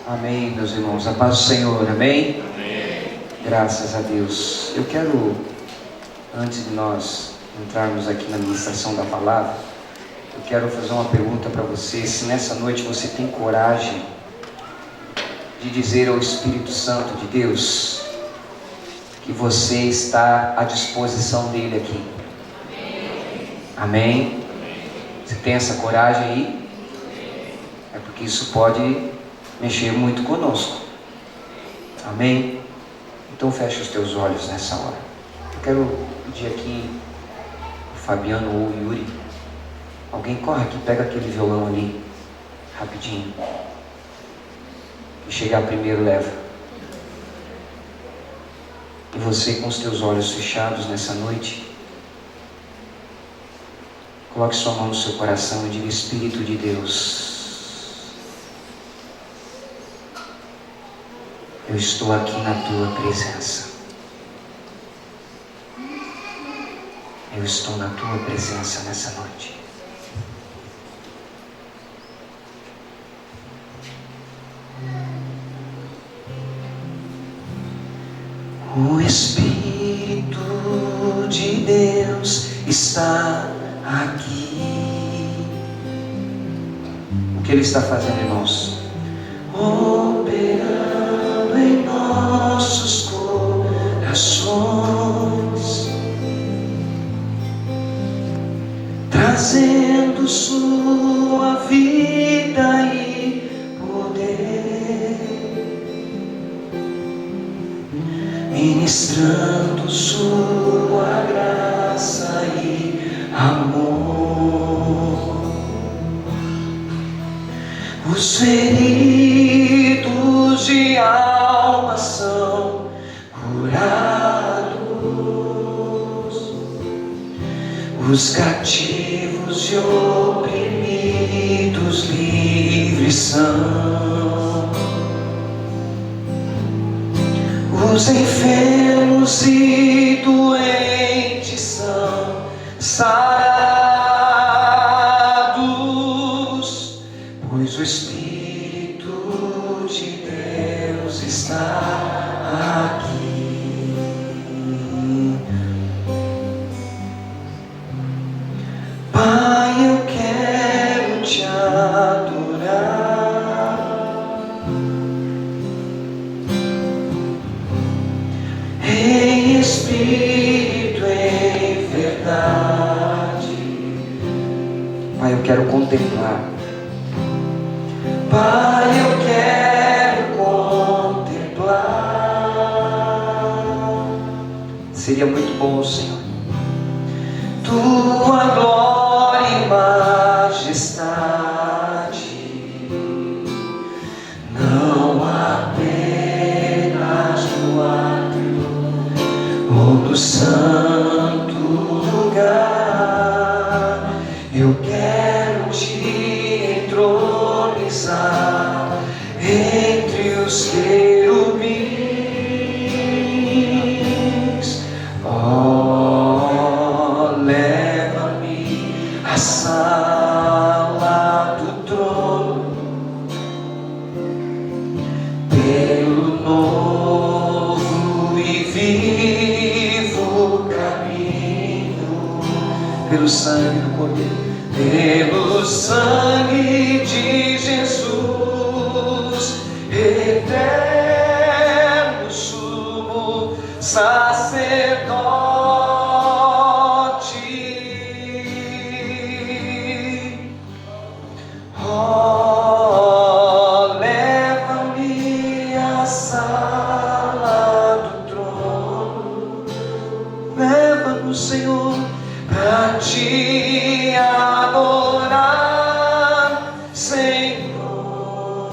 Amém, meus irmãos. A paz do Senhor, amém? Amém. Graças a Deus. Eu quero, antes de nós entrarmos aqui na ministração da palavra, eu quero fazer uma pergunta para você. Se nessa noite você tem coragem de dizer ao Espírito Santo de Deus que você está à disposição dele aqui. Amém? Você tem essa coragem aí? É porque isso pode mexer muito conosco. Amém? Então fecha os teus olhos nessa hora. Eu quero pedir aqui o Fabiano ou o Yuri. Alguém corre aqui, pega aquele violão ali, rapidinho. E chegar primeiro, leva. E você com os teus olhos fechados nessa noite, coloque sua mão no seu coração e diga: Espírito de Deus, eu estou aqui na tua presença. Eu estou na tua presença nessa noite. O Espírito de Deus está aqui. O que Ele está fazendo, irmãos? Operando em nossos corações, trazendo sua vida e poder, ministrando sua graça e amor. Os feridos de alma são curados, os cativos e oprimidos livres são, os enfermos e doentes são sarados, pois o Espírito de Deus está aqui. Pai, eu quero te adorar em espírito, em verdade. Pai, eu quero contemplar. Pai, eu quero contemplar. Seria muito bom, Senhor, tua glória e majestade, não apenas no átrio ou no santo lugar. Eu quero te entronizar entre os querubins. Oh, leva-me à sala do trono, pelo novo e vivo caminho, pelo sangue do Cordeiro, pelo sangue de Jesus, eterno sumo sacerdote. Oh, leva-me à sala do trono, leva-nos, Senhor, pra te adorar, Senhor,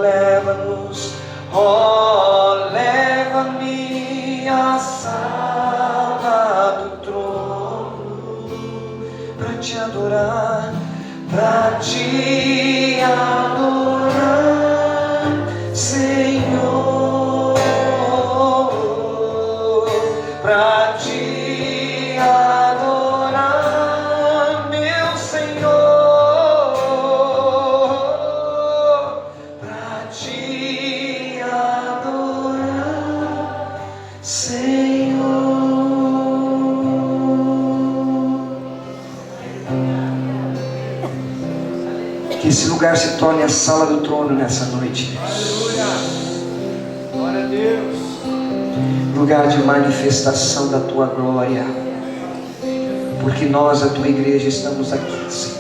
leva-nos. Oh, leva-me à sala do trono, pra te adorar, pra te adorar, Senhor, pra te adorar, meu Senhor, pra te Que esse lugar se torne a sala do trono nessa noite, Deus. Glória a Deus. Lugar de manifestação da tua glória. Porque nós, a tua igreja, estamos aqui, Senhor.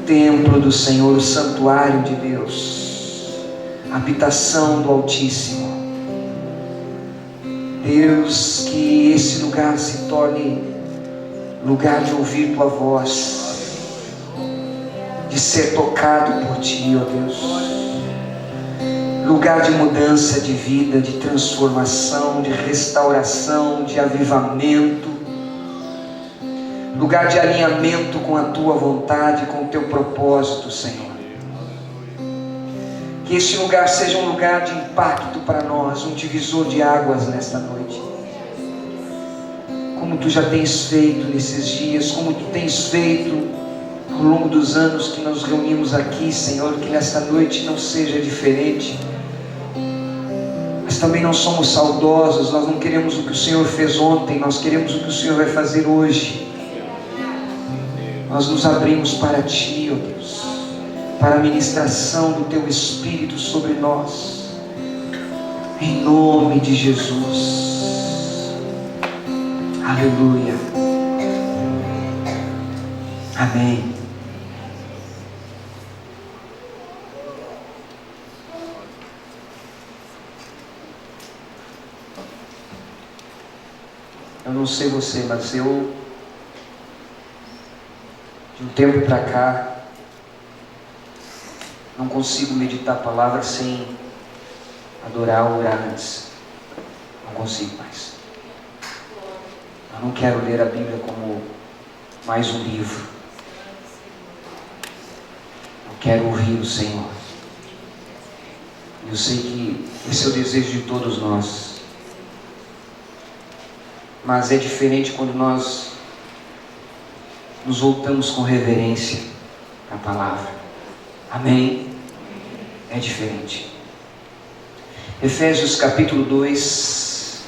Templo do Senhor, o santuário de Deus, habitação do Altíssimo. Deus, que esse lugar se torne lugar de ouvir tua voz, de ser tocado por ti, ó Deus. Lugar de mudança de vida, de transformação, de restauração, de avivamento. Lugar de alinhamento com a tua vontade, com o teu propósito, Senhor. Que este lugar seja um lugar de impacto para nós, um divisor de águas nesta noite. Como tu já tens feito nesses dias, como tu tens feito ao longo dos anos que nos reunimos aqui, Senhor, que nesta noite não seja diferente. Mas também não somos saudosos, nós não queremos o que o Senhor fez ontem, nós queremos o que o Senhor vai fazer hoje. Nós nos abrimos para Ti, ó Deus, para a ministração do Teu Espírito sobre nós, em nome de Jesus. Aleluia. Amém. Eu não sei você, mas eu, de um tempo para cá, não consigo meditar a palavra sem adorar ou orar antes. Não consigo mais. Eu não quero ler a Bíblia como mais um livro. Eu quero ouvir o Senhor. Eu sei que esse é o desejo de todos nós. Mas é diferente quando nós nos voltamos com reverência à palavra. Amém? É diferente. Efésios capítulo 2.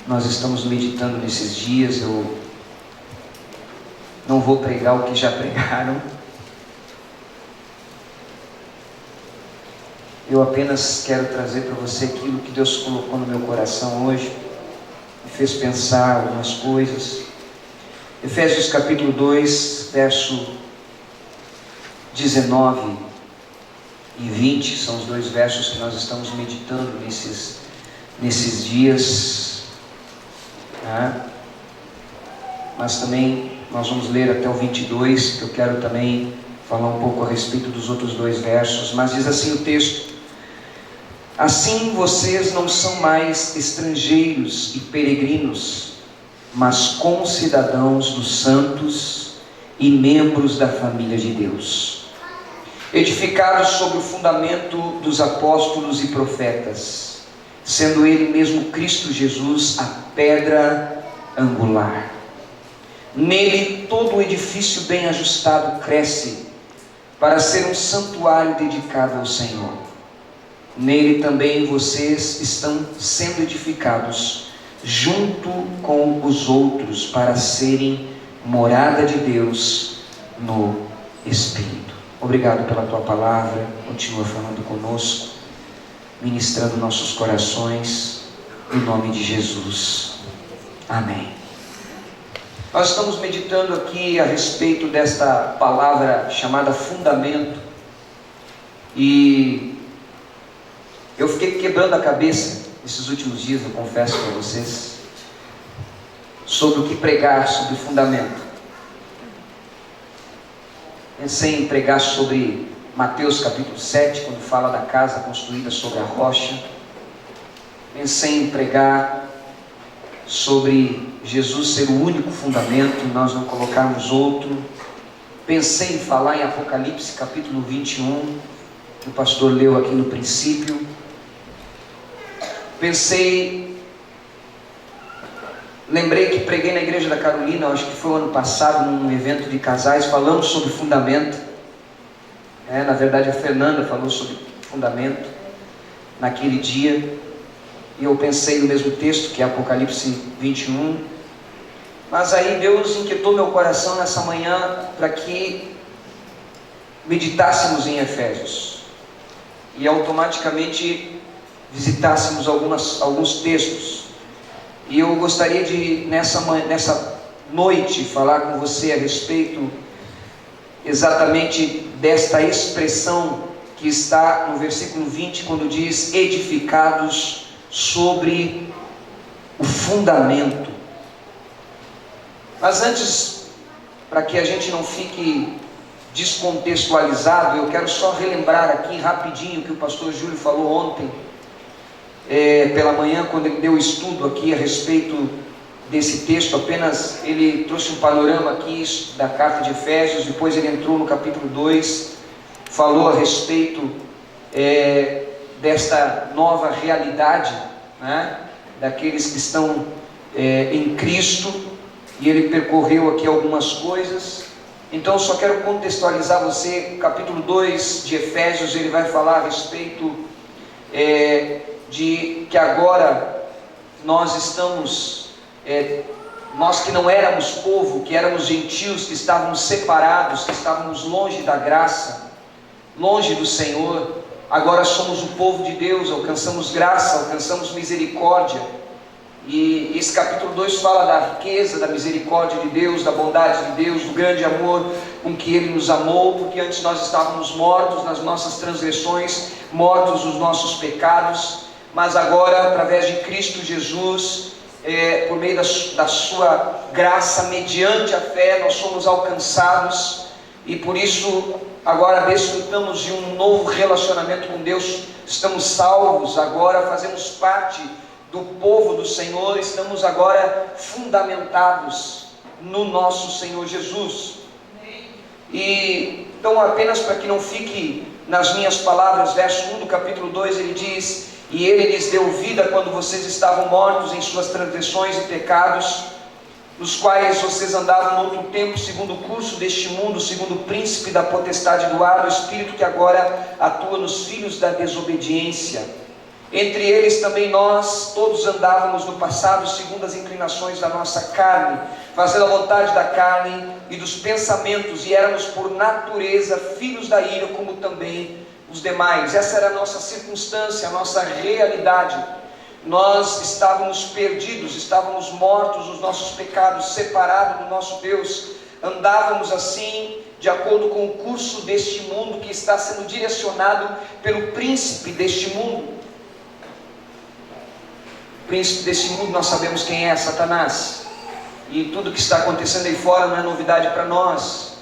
Nós estamos meditando nesses dias. Eu não vou pregar o que já pregaram. Eu apenas quero trazer para você aquilo que Deus colocou no meu coração hoje. Me fez pensar algumas coisas. Efésios capítulo 2, verso 19 e 20, são os dois versos que nós estamos meditando nesses dias. Mas também nós vamos ler até o 22, que eu quero também falar um pouco a respeito dos outros dois versos. Mas diz assim o texto: assim vocês não são mais estrangeiros e peregrinos, mas concidadãos dos santos e membros da família de Deus, edificados sobre o fundamento dos apóstolos e profetas, sendo Ele mesmo Cristo Jesus a pedra angular. Nele todo o edifício bem ajustado cresce, para ser um santuário dedicado ao Senhor. Nele também vocês estão sendo edificados, junto com os outros, para serem morada de Deus no Espírito. Obrigado pela Tua palavra, continua falando conosco, ministrando nossos corações, em nome de Jesus. Amém. Nós estamos meditando aqui a respeito desta palavra chamada fundamento, e eu fiquei quebrando a cabeça esses últimos dias, eu confesso para vocês, sobre o que pregar sobre fundamento. Pensei em pregar sobre Mateus capítulo 7, quando fala da casa construída sobre a rocha. Pensei em pregar sobre Jesus ser o único fundamento, nós não colocarmos outro. Pensei em falar em Apocalipse capítulo 21, que o pastor leu aqui no princípio. Lembrei que preguei na igreja da Carolina, acho que foi o ano passado, num evento de casais, falamos sobre fundamento. Na verdade a Fernanda falou sobre fundamento naquele dia, e eu pensei no mesmo texto, que é Apocalipse 21, Mas aí Deus inquietou meu coração nessa manhã para que meditássemos em Efésios e automaticamente visitássemos alguns textos. E eu gostaria de nessa noite falar com você a respeito exatamente desta expressão que está no versículo 20, quando diz: edificados sobre o fundamento. Mas antes, para que a gente não fique descontextualizado, eu quero só relembrar aqui rapidinho o que o pastor Júlio falou ontem, pela manhã, quando ele deu o estudo aqui a respeito desse texto. Apenas ele trouxe um panorama aqui da carta de Efésios, depois ele entrou no capítulo 2, falou a respeito desta nova realidade, né, daqueles que estão em Cristo, e ele percorreu aqui algumas coisas. Então eu só quero contextualizar você. Capítulo 2 de Efésios, ele vai falar a respeito de que agora nós estamos, nós que não éramos povo, que éramos gentios, que estávamos separados, que estávamos longe da graça, longe do Senhor, agora somos o povo de Deus, alcançamos graça, alcançamos misericórdia. E esse capítulo 2 fala da riqueza, da misericórdia de Deus, da bondade de Deus, do grande amor com que Ele nos amou, porque antes nós estávamos mortos nas nossas transgressões, mortos nos nossos pecados, mas agora, através de Cristo Jesus, por meio da sua graça, mediante a fé, nós somos alcançados, e por isso agora desfrutamos de um novo relacionamento com Deus, estamos salvos, agora fazemos parte do povo do Senhor, estamos agora fundamentados no nosso Senhor Jesus. E então, apenas para que não fique nas minhas palavras, verso 1 do capítulo 2, ele diz: e Ele lhes deu vida quando vocês estavam mortos em suas transgressões e pecados, nos quais vocês andavam no outro tempo, segundo o curso deste mundo, segundo o príncipe da potestade do ar, o espírito que agora atua nos filhos da desobediência. Entre eles também nós todos andávamos no passado segundo as inclinações da nossa carne, fazendo a vontade da carne e dos pensamentos, e éramos por natureza filhos da ira, como também os demais. Essa era a nossa circunstância, a nossa realidade. Nós estávamos perdidos, estávamos mortos nos nossos pecados, separados do nosso Deus. Andávamos assim, de acordo com o curso deste mundo, que está sendo direcionado pelo príncipe deste mundo. O príncipe desse mundo, nós sabemos quem é: Satanás. E tudo que está acontecendo aí fora não é novidade para nós.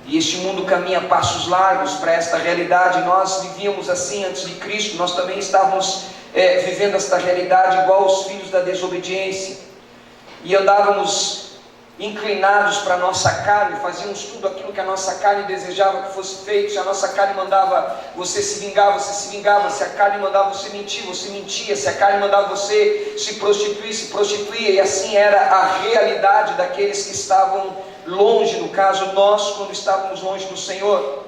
E este mundo caminha a passos largos para esta realidade. Nós vivíamos assim antes de Cristo. Nós também estávamos vivendo esta realidade igual aos filhos da desobediência. E andávamos inclinados para a nossa carne, fazíamos tudo aquilo que a nossa carne desejava que fosse feito. Se a nossa carne mandava você se vingar, você se vingava. Se a carne mandava você mentir, você mentia. Se a carne mandava você se prostituir, se prostituía. E assim era a realidade daqueles que estavam longe, no caso nós, quando estávamos longe do Senhor.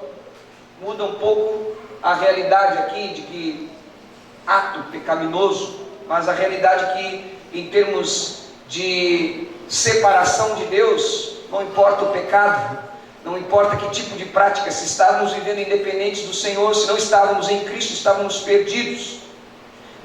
Muda um pouco a realidade aqui de que ato pecaminoso, mas a realidade que, em termos de separação de Deus, não importa o pecado, não importa que tipo de prática, se estávamos vivendo independentes do Senhor, se não estávamos em Cristo, estávamos perdidos.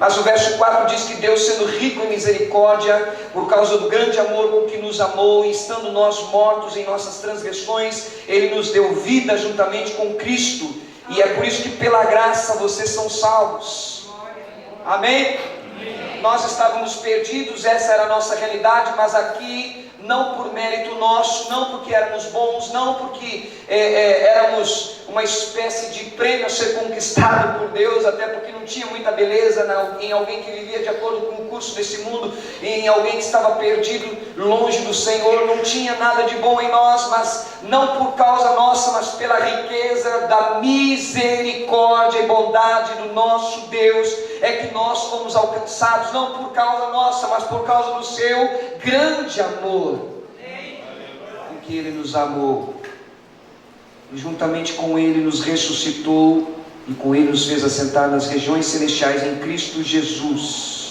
Mas o verso 4 diz que Deus, sendo rico em misericórdia, por causa do grande amor com que nos amou, e estando nós mortos em nossas transgressões, Ele nos deu vida juntamente com Cristo, e é por isso que pela graça vocês são salvos. Amém? Nós estávamos perdidos, essa era a nossa realidade, mas aqui não por mérito nosso, não porque éramos bons, não porque éramos uma espécie de prêmio a ser conquistado por Deus, até porque não tinha muita beleza em alguém que vivia de acordo com o curso desse mundo, em alguém que estava perdido, longe do Senhor. Não tinha nada de bom em nós, mas não por causa nossa, mas pela riqueza da misericórdia e bondade do nosso Deus, é que nós fomos alcançados, não por causa nossa, mas por causa do seu grande amor, com que Ele nos amou, e juntamente com Ele nos ressuscitou, e com Ele nos fez assentar nas regiões celestiais em Cristo Jesus.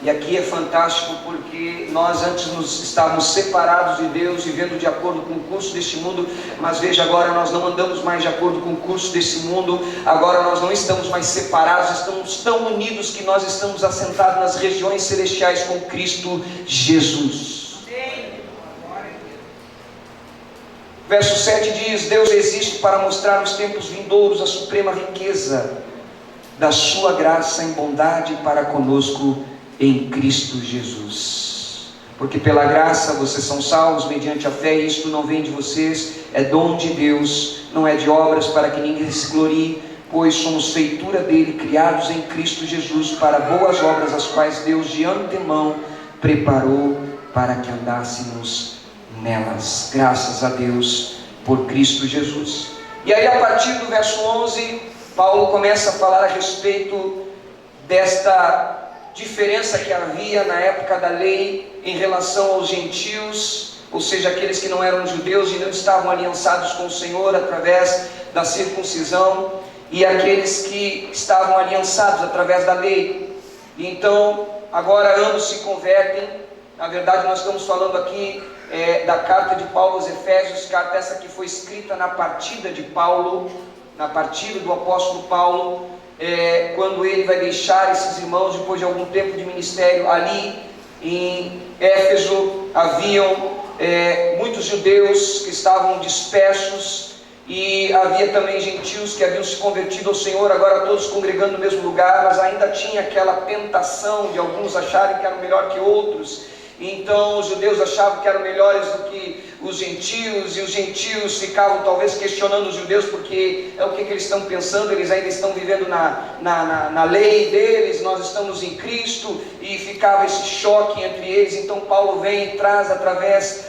E aqui é fantástico porque nós antes estávamos separados de Deus, vivendo de acordo com o curso deste mundo, mas veja, agora nós não andamos mais de acordo com o curso desse mundo, agora nós não estamos mais separados, estamos tão unidos que nós estamos assentados nas regiões celestiais com Cristo Jesus. Verso 7 diz: Deus existe para mostrar nos tempos vindouros a suprema riqueza da sua graça em bondade para conosco em Cristo Jesus. Porque pela graça vocês são salvos mediante a fé, e isto não vem de vocês, é dom de Deus, não é de obras para que ninguém se glorie, pois somos feitura dele, criados em Cristo Jesus para boas obras, as quais Deus de antemão preparou para que andássemos nelas. Graças a Deus por Cristo Jesus. E aí, a partir do verso 11, Paulo começa a falar a respeito desta diferença que havia na época da lei em relação aos gentios, ou seja, aqueles que não eram judeus e não estavam aliançados com o Senhor através da circuncisão, e aqueles que estavam aliançados através da lei. E então, agora ambos se convertem. Na verdade, nós estamos falando aqui da carta de Paulo aos Efésios, carta essa que foi escrita na partida de Paulo, na partida do apóstolo Paulo, quando ele vai deixar esses irmãos depois de algum tempo de ministério. Ali em Éfeso haviam muitos judeus que estavam dispersos, e havia também gentios que haviam se convertido ao Senhor, agora todos congregando no mesmo lugar, mas ainda tinha aquela tentação de alguns acharem que eram melhor que outros. Então os judeus achavam que eram melhores do que os gentios, e os gentios ficavam talvez questionando os judeus, porque o que eles estão pensando, eles ainda estão vivendo na lei deles, nós estamos em Cristo, e ficava esse choque entre eles. Então Paulo vem e traz através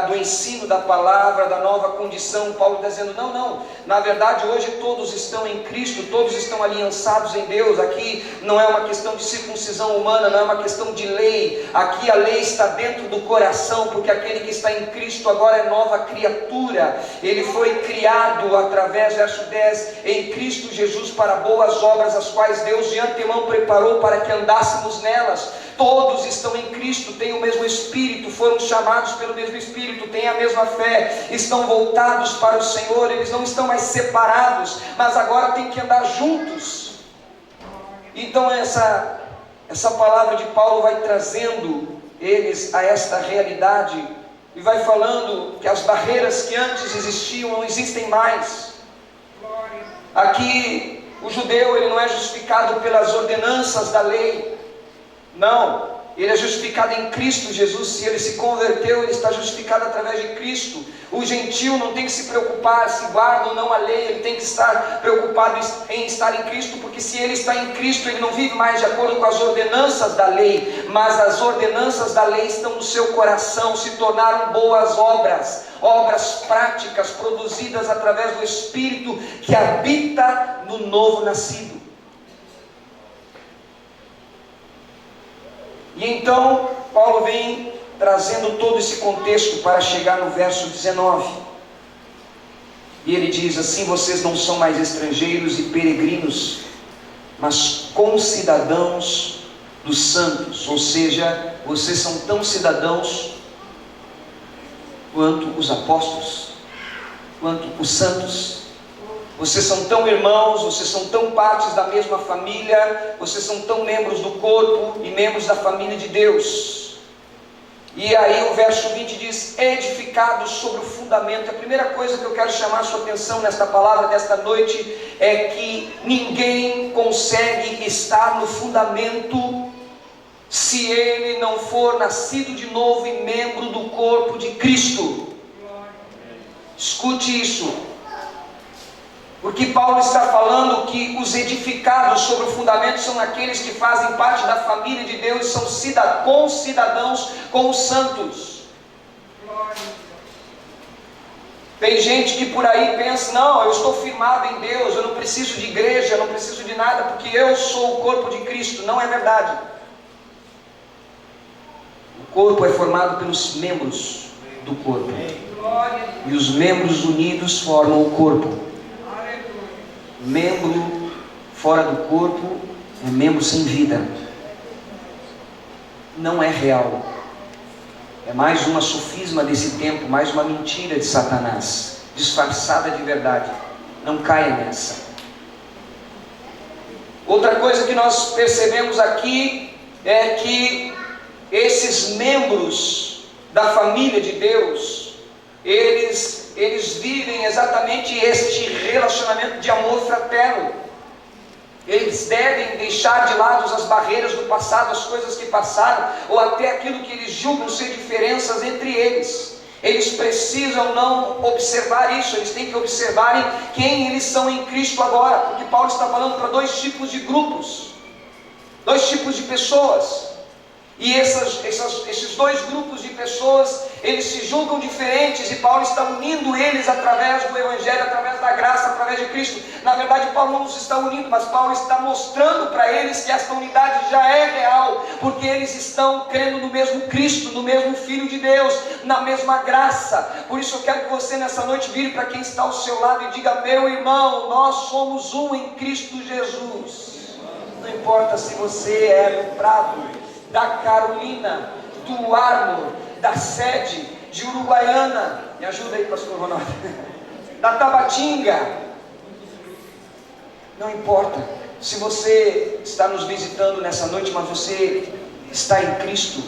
do ensino da palavra, da nova condição. Paulo está dizendo, não, na verdade hoje todos estão em Cristo, todos estão aliançados em Deus. Aqui não é uma questão de circuncisão humana, não é uma questão de lei, aqui a lei está dentro do coração, porque aquele que está em Cristo agora é nova criatura, ele foi criado através, verso 10, em Cristo Jesus para boas obras, as quais Deus de antemão preparou para que andássemos nelas. Todos estão em Cristo, têm o mesmo Espírito, foram chamados pelo mesmo Espírito, têm a mesma fé, estão voltados para o Senhor, eles não estão mais separados, mas agora têm que andar juntos. Então essa palavra de Paulo vai trazendo eles a esta realidade, e vai falando que as barreiras que antes existiam não existem mais. Aqui o judeu, ele não é justificado pelas ordenanças da lei, não, ele é justificado em Cristo Jesus. Se ele se converteu, ele está justificado através de Cristo. O gentio não tem que se preocupar se guarda ou não a lei, ele tem que estar preocupado em estar em Cristo, porque se ele está em Cristo, ele não vive mais de acordo com as ordenanças da lei, mas as ordenanças da lei estão no seu coração, se tornaram boas obras, obras práticas, produzidas através do Espírito que habita no novo nascido. E então Paulo vem trazendo todo esse contexto para chegar no verso 19. E ele diz assim: vocês não são mais estrangeiros e peregrinos, mas concidadãos dos santos. Ou seja, vocês são tão cidadãos quanto os apóstolos, quanto os santos. Vocês são tão irmãos, vocês são tão partes da mesma família, vocês são tão membros do corpo e membros da família de Deus. E aí o verso 20 diz: edificados sobre o fundamento. A primeira coisa que eu quero chamar a sua atenção nesta palavra desta noite é que ninguém consegue estar no fundamento se ele não for nascido de novo e membro do corpo de Cristo. Escute isso. Porque Paulo está falando que os edificados sobre o fundamento são aqueles que fazem parte da família de Deus, são concidadãos com os santos. Tem gente que por aí pensa: não, eu estou firmado em Deus, eu não preciso de igreja, eu não preciso de nada, porque eu sou o corpo de Cristo. Não é verdade. O corpo é formado pelos membros do corpo, e os membros unidos formam o corpo. Membro fora do corpo é membro sem vida. não é real. É mais uma sofisma desse tempo, mais uma mentira de Satanás, disfarçada de verdade. Não caia nessa. Outra coisa que nós percebemos aqui é que esses membros da família de Deus, eles vivem exatamente este relacionamento de amor fraterno. Eles devem deixar de lado as barreiras do passado, as coisas que passaram, ou até aquilo que eles julgam ser diferenças entre eles. Eles precisam não observar isso, eles têm que observarem quem eles são em Cristo agora, porque Paulo está falando para dois tipos de grupos, dois tipos de pessoas. E esses dois grupos de pessoas, eles se julgam diferentes, e Paulo está unindo eles através do Evangelho, através da graça, através de Cristo. Na verdade, Paulo não os está unindo, mas Paulo está mostrando para eles que esta unidade já é real, porque eles estão crendo no mesmo Cristo, no mesmo Filho de Deus, na mesma graça. Por isso eu quero que você nessa noite vire para quem está ao seu lado e diga: meu irmão, nós somos um em Cristo Jesus. Não importa se você é do Prado, da Carolina, do Arno, da Sede, de Uruguaiana, me ajuda aí, pastor Ronaldo, da Tabatinga, não importa. Se você está nos visitando nessa noite, mas você está em Cristo,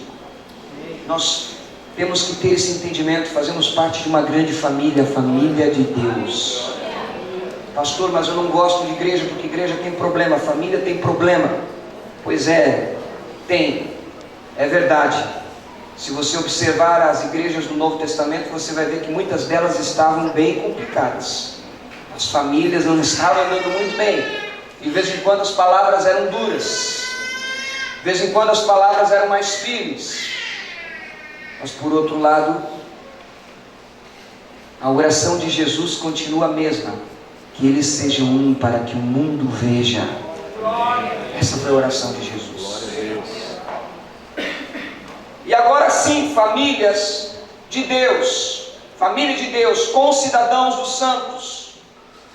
nós temos que ter esse entendimento. Fazemos parte de uma grande família, a família de Deus. Pastor, mas eu não gosto de igreja, porque igreja tem problema, família tem problema. Pois é, tem, é verdade. Se você observar as igrejas do Novo Testamento, você vai ver que muitas delas estavam bem complicadas. As famílias não estavam andando muito bem. De vez em quando as palavras eram duras, de vez em quando as palavras eram mais firmes. Mas por outro lado, a oração de Jesus continua a mesma: que eles sejam um para que o mundo veja. Essa foi a oração de Jesus. E agora sim, famílias de Deus, família de Deus, concidadãos dos santos.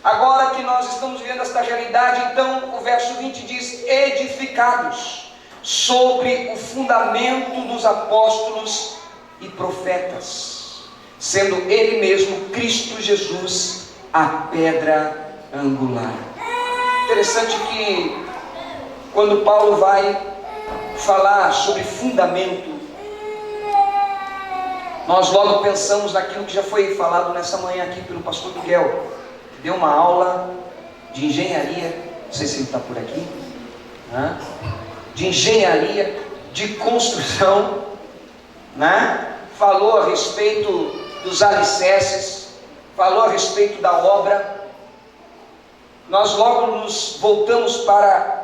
Agora que nós estamos vivendo esta realidade, então o verso 20 diz: edificados sobre o fundamento dos apóstolos e profetas, sendo Ele mesmo, Cristo Jesus, a pedra angular. Interessante que quando Paulo vai falar sobre fundamento, nós logo pensamos naquilo que já foi falado nessa manhã aqui pelo pastor Miguel, que deu uma aula de engenharia, não sei se ele está por aqui, né? De engenharia, de construção, né? Falou a respeito dos alicerces, falou a respeito da obra. Nós logo nos voltamos para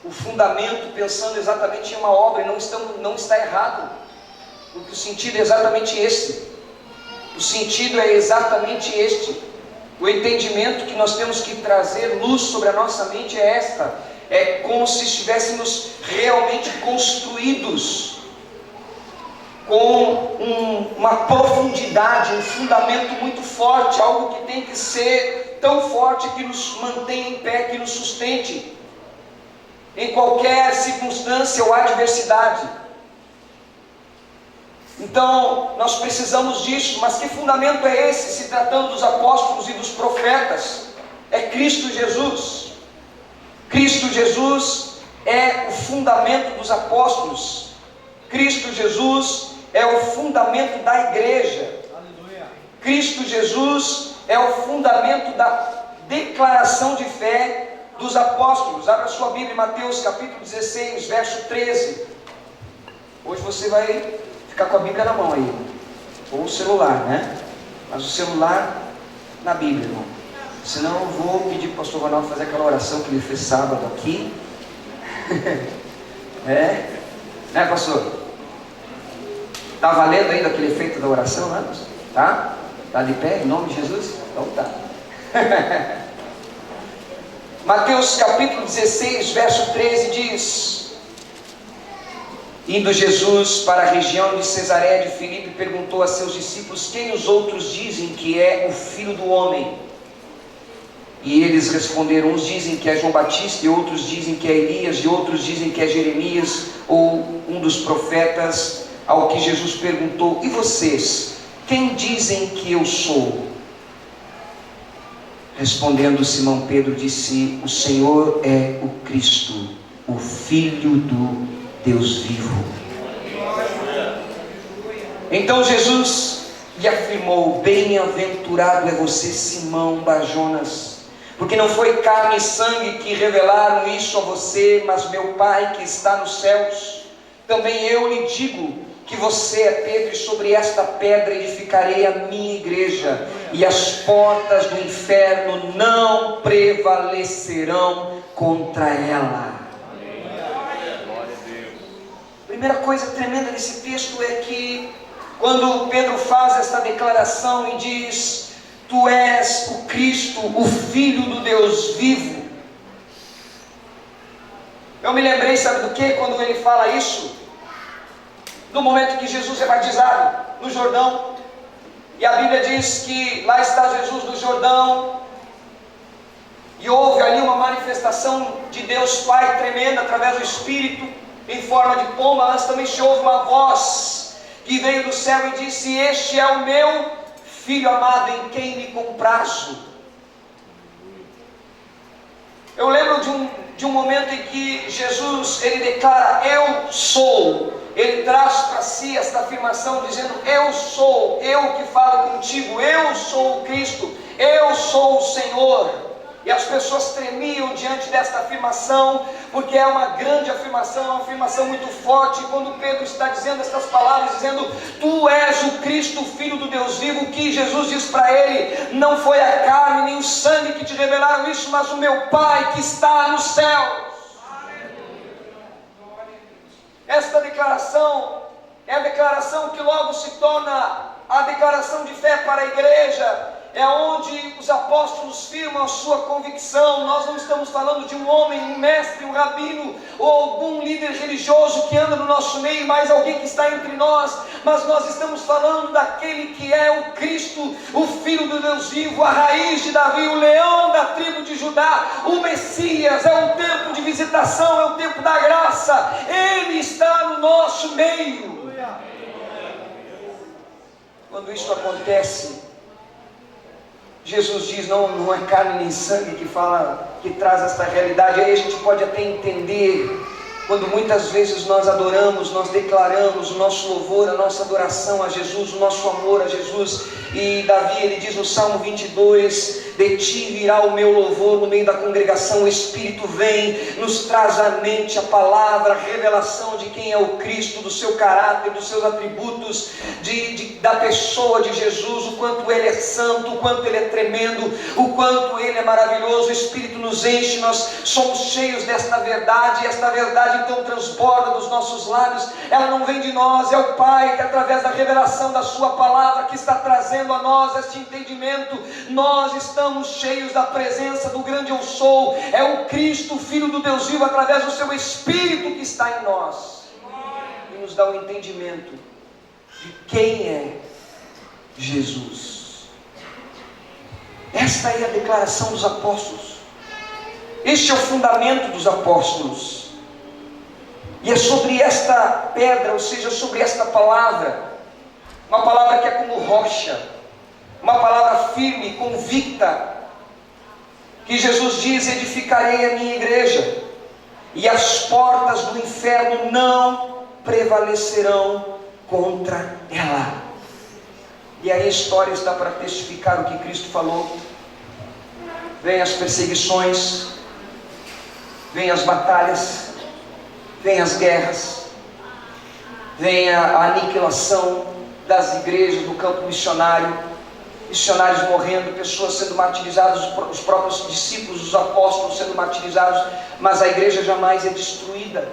o fundamento, pensando exatamente em uma obra, e não está errado, porque o sentido é exatamente esse. O sentido é exatamente este. O entendimento que nós temos que trazer luz sobre a nossa mente é esta: é como se estivéssemos realmente construídos com uma profundidade, um fundamento muito forte, algo que tem que ser tão forte que nos mantenha em pé, que nos sustente em qualquer circunstância ou adversidade. Então, nós precisamos disso. Mas que fundamento é esse, se tratando dos apóstolos e dos profetas? É Cristo Jesus. Cristo Jesus é o fundamento dos apóstolos. Cristo Jesus é o fundamento da igreja. Aleluia. Cristo Jesus é o fundamento da declaração de fé dos apóstolos. Abra sua Bíblia em Mateus capítulo 16, verso 13. Hoje você vai ficar com a Bíblia na mão aí, ou o celular, né? Mas o celular na Bíblia, irmão. Senão eu vou pedir para o pastor Ronaldo fazer aquela oração que ele fez sábado aqui. Né, pastor? Está valendo ainda aquele efeito da oração, né? Tá? Está de pé em nome de Jesus? Então tá. Mateus capítulo 16, verso 13 diz: indo Jesus para a região de Cesareia de Filipe, perguntou a seus discípulos: quem os outros dizem que é o Filho do Homem? E eles responderam, uns dizem que é João Batista, e outros dizem que é Elias, e outros dizem que é Jeremias, ou um dos profetas. Ao que Jesus perguntou, e vocês, quem dizem que eu sou? Respondendo Simão Pedro, disse, o Senhor é o Cristo, o Filho do Deus vivo. Então Jesus lhe afirmou, bem-aventurado é você, Simão Bar-Jonas, porque não foi carne e sangue que revelaram isso a você, mas meu Pai que está nos céus. Também eu lhe digo que você é Pedro, e sobre esta pedra edificarei a minha igreja, e as portas do inferno não prevalecerão contra ela. Primeira coisa tremenda nesse texto é que quando Pedro faz esta declaração e diz, tu és o Cristo, o Filho do Deus vivo, eu me lembrei, sabe do que? Quando ele fala isso, no momento que Jesus é batizado no Jordão, e a Bíblia diz que lá está Jesus no Jordão, e houve ali uma manifestação de Deus Pai tremenda através do Espírito, em forma de pomba, mas também se ouve uma voz que veio do céu e disse, este é o meu Filho amado, em quem me comprazo. Eu lembro de um momento em que Jesus, ele declara, eu sou. Ele traz para si esta afirmação dizendo, eu sou, eu que falo contigo, eu sou o Cristo, eu sou o Senhor. E as pessoas tremiam diante desta afirmação, porque é uma grande afirmação, é uma afirmação muito forte. E quando Pedro está dizendo estas palavras, dizendo, tu és o Cristo, Filho do Deus vivo, o que Jesus diz para ele, não foi a carne nem o sangue que te revelaram isso, mas o meu Pai que está nos céus. Esta declaração é a declaração que logo se torna a declaração de fé para a igreja, é onde os apóstolos firmam a sua convicção. Nós não estamos falando de um homem, um mestre, um rabino, ou algum líder religioso que anda no nosso meio, mas alguém que está entre nós, mas nós estamos falando daquele que é o Cristo, o Filho do Deus vivo, a raiz de Davi, o leão da tribo de Judá, o Messias. É um tempo de visitação, é um tempo da graça, Ele está no nosso meio. Quando isso acontece, Jesus diz, não é carne nem sangue que traz esta realidade. Aí a gente pode até entender, quando muitas vezes nós adoramos, nós declaramos o nosso louvor, a nossa adoração a Jesus, o nosso amor a Jesus, e Davi, ele diz no Salmo 22, de ti virá o meu louvor no meio da congregação, o Espírito vem, nos traz à mente a palavra, a revelação de quem é o Cristo, do seu caráter, dos seus atributos, da pessoa de Jesus, o quanto Ele é santo, o quanto Ele é tremendo, o quanto Ele é maravilhoso. O Espírito nos enche, nós somos cheios desta verdade, e esta verdade então transborda dos nossos lábios. Ela não vem de nós, é o Pai que através da revelação da sua palavra que está trazendo a nós este entendimento. Nós estamos cheios da presença do grande eu sou, é o Cristo, Filho do Deus vivo, através do seu Espírito que está em nós, e nos dá o entendimento de quem é Jesus. Esta é a declaração dos apóstolos, este é o fundamento dos apóstolos, e é sobre esta pedra, ou seja, sobre esta palavra, uma palavra que é como rocha, uma palavra firme, convicta, que Jesus diz, edificarei a minha igreja, e as portas do inferno não prevalecerão contra ela. E aí a história está para testificar o que Cristo falou. Vem as perseguições, vem as batalhas, vem as guerras, vem a aniquilação das igrejas, do campo missionários morrendo, pessoas sendo martirizadas, os próprios discípulos, os apóstolos sendo martirizados, mas a igreja jamais é destruída,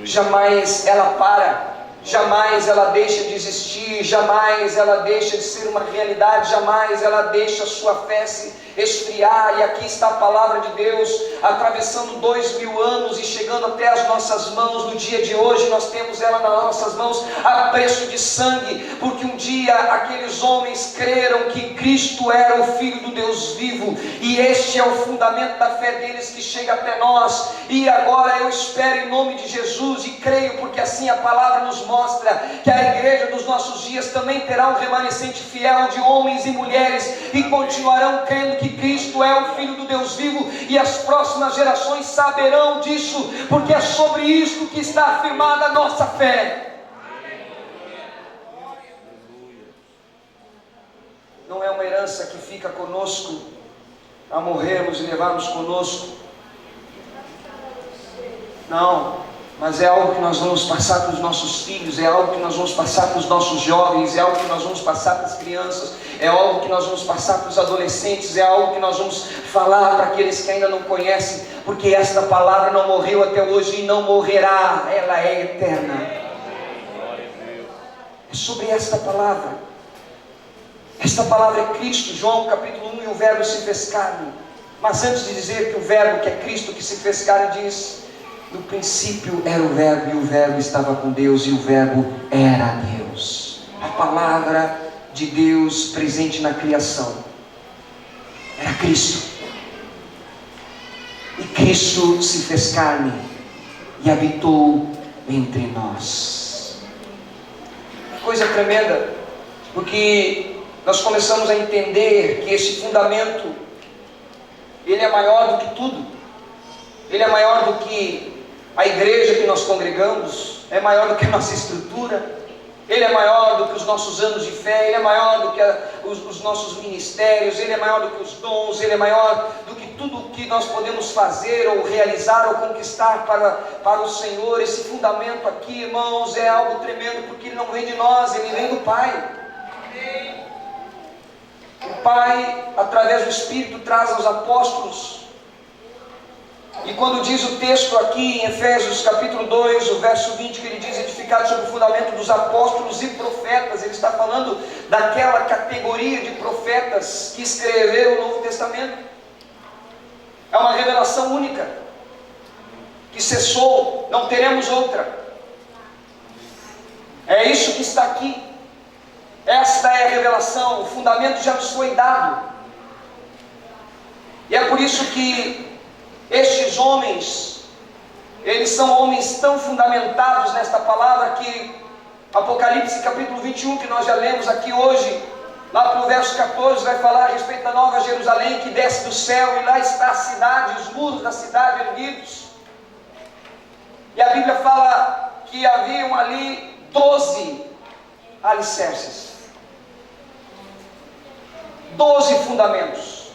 jamais ela para, jamais ela deixa de existir, jamais ela deixa de ser uma realidade, jamais ela deixa a sua fé se esfriar, e aqui está a palavra de Deus, atravessando 2000 anos e chegando até as nossas mãos. No dia de hoje nós temos ela nas nossas mãos a preço de sangue, porque um dia aqueles homens creram que Cristo era o Filho do Deus vivo, e este é o fundamento da fé deles que chega até nós. E agora eu espero em nome de Jesus, e creio, porque assim a palavra nos mostra, que a igreja dos nossos dias também terá um remanescente fiel de homens e mulheres, e continuarão crendo que Cristo é o Filho do Deus vivo, e as próximas gerações saberão disso, porque é sobre isto que está afirmada a nossa fé. Não é uma herança que fica conosco a morrermos e levarmos conosco, não, mas é algo que nós vamos passar para os nossos filhos, é algo que nós vamos passar para os nossos jovens, é algo que nós vamos passar para as crianças, é algo que nós vamos passar para os adolescentes, é algo que nós vamos falar para aqueles que ainda não conhecem, porque esta palavra não morreu até hoje e não morrerá, ela é eterna. É sobre esta palavra. Esta palavra é Cristo. João capítulo 1, e o verbo se fez carne. Mas antes de dizer que o verbo, que é Cristo, que se fez carne, diz: no princípio era o verbo, e o verbo estava com Deus, e o verbo era Deus. A palavra de Deus presente na criação era Cristo. E Cristo se fez carne e habitou entre nós. Que coisa tremenda, porque nós começamos a entender que esse fundamento, ele é maior do que tudo. Ele é maior do que a igreja que nós congregamos, é maior do que a nossa estrutura, ele é maior do que os nossos anos de fé, ele é maior do que os nossos ministérios, ele é maior do que os dons, ele é maior do que tudo que nós podemos fazer ou realizar ou conquistar para o Senhor. Esse fundamento aqui, irmãos, é algo tremendo, porque ele não vem de nós, ele vem do Pai. O Pai, através do Espírito, traz aos apóstolos. E quando diz o texto aqui em Efésios capítulo 2, o verso 20, que ele diz: edificado sobre o fundamento dos apóstolos e profetas, ele está falando daquela categoria de profetas que escreveram o Novo Testamento. É uma revelação única, que cessou, não teremos outra. É isso que está aqui. Esta é a revelação, o fundamento já nos foi dado. E é por isso que estes homens, eles são homens tão fundamentados nesta palavra, que Apocalipse capítulo 21, que nós já lemos aqui hoje, lá para o verso 14, vai falar a respeito da Nova Jerusalém, que desce do céu, e lá está a cidade, os muros da cidade erguidos. E a Bíblia fala que haviam ali 12 alicerces, 12 fundamentos.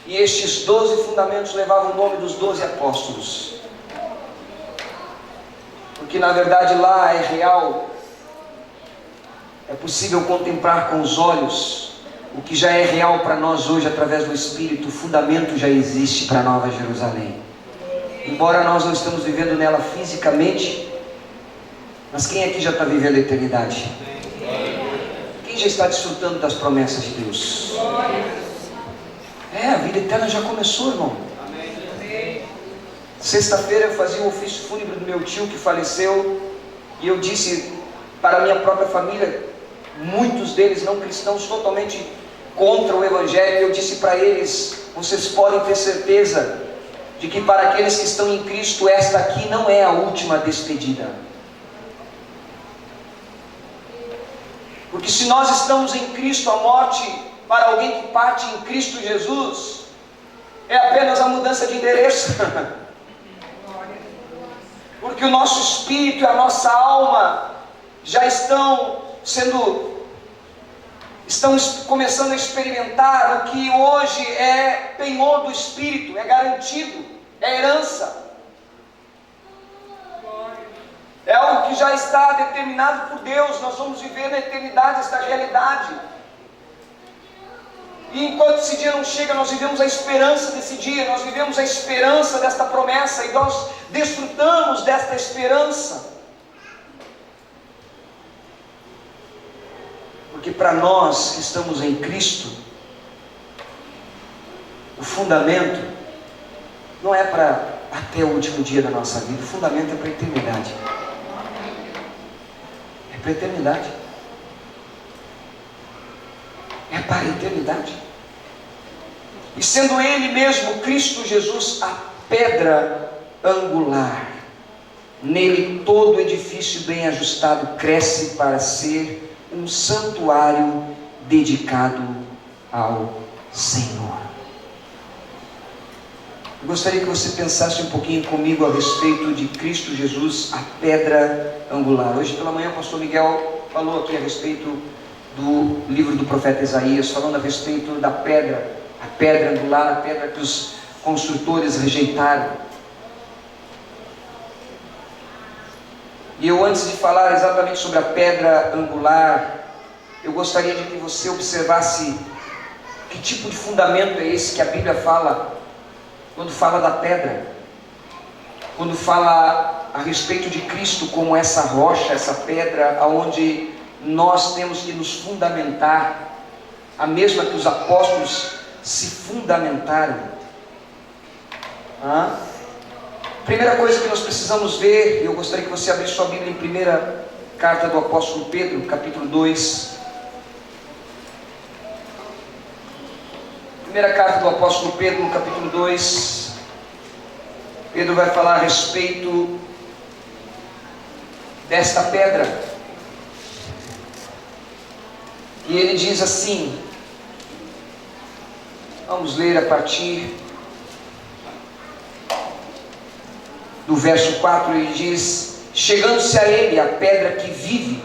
E estes 12 fundamentos levavam o nome dos 12 apóstolos. Porque na verdade lá é real, é possível contemplar com os olhos o que já é real para nós hoje através do Espírito. O fundamento já existe para a Nova Jerusalém. Embora nós não estamos vivendo nela fisicamente, mas quem aqui já está vivendo a eternidade? Quem já está desfrutando das promessas de Deus? A vida eterna já começou, irmão. Sexta-feira eu fazia o ofício fúnebre do meu tio que faleceu, e eu disse para a minha própria família, muitos deles não cristãos, totalmente contra o Evangelho, eu disse para eles: vocês podem ter certeza de que para aqueles que estão em Cristo, esta aqui não é a última despedida. Porque se nós estamos em Cristo, a morte para alguém que parte em Cristo Jesus é apenas a mudança de endereço. Porque o nosso espírito e a nossa alma já estão começando a experimentar o que hoje é penhor do espírito, é garantido, é herança. É algo que já está determinado por Deus. Nós vamos viver na eternidade esta realidade. E enquanto esse dia não chega, nós vivemos a esperança desse dia, nós vivemos a esperança desta promessa, e nós desfrutamos desta esperança. Porque para nós que estamos em Cristo, O fundamento não é para até o último dia da nossa vida, o fundamento é para a eternidade. É para a eternidade. É para a eternidade. E sendo Ele mesmo, Cristo Jesus, a pedra angular, nele todo edifício bem ajustado cresce para ser um santuário dedicado ao Senhor. Eu gostaria que você pensasse um pouquinho comigo a respeito de Cristo Jesus, a pedra angular. Hoje pela manhã o pastor Miguel falou aqui a respeito do livro do profeta Isaías, falando a respeito da pedra, a pedra angular, a pedra que os construtores rejeitaram. E eu, antes de falar exatamente sobre a pedra angular, eu gostaria de que você observasse que tipo de fundamento é esse que a Bíblia fala quando fala da pedra, quando fala a respeito de Cristo como essa rocha, essa pedra aonde nós temos que nos fundamentar, a mesma que os apóstolos se fundamentaram. Primeira coisa que nós precisamos ver, e eu gostaria que você abrisse sua Bíblia em primeira carta do apóstolo Pedro, capítulo 2. Primeira carta do apóstolo Pedro, no capítulo 2. Pedro vai falar a respeito desta pedra. E ele diz assim, vamos ler a partir do verso 4, ele diz: chegando-se a ele a pedra que vive,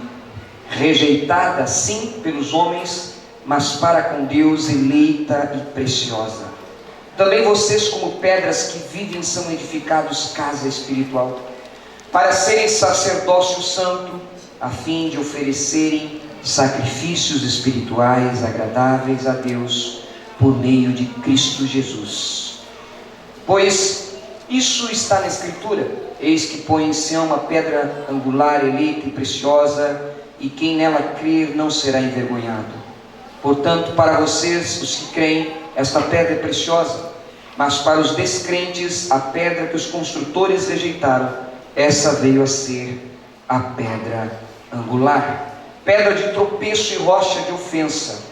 rejeitada sim pelos homens, mas para com Deus eleita e preciosa. Também vocês, como pedras que vivem, são edificados casa espiritual, para serem sacerdócio santo, a fim de oferecerem sacrifícios espirituais agradáveis a Deus, por meio de Cristo Jesus. Pois isso está na Escritura: eis que põe em Sião uma pedra angular, eleita e preciosa, e quem nela crer não será envergonhado. Portanto, para vocês, os que creem, esta pedra é preciosa, mas para os descrentes, a pedra que os construtores rejeitaram, essa veio a ser a pedra angular, pedra de tropeço e rocha de ofensa.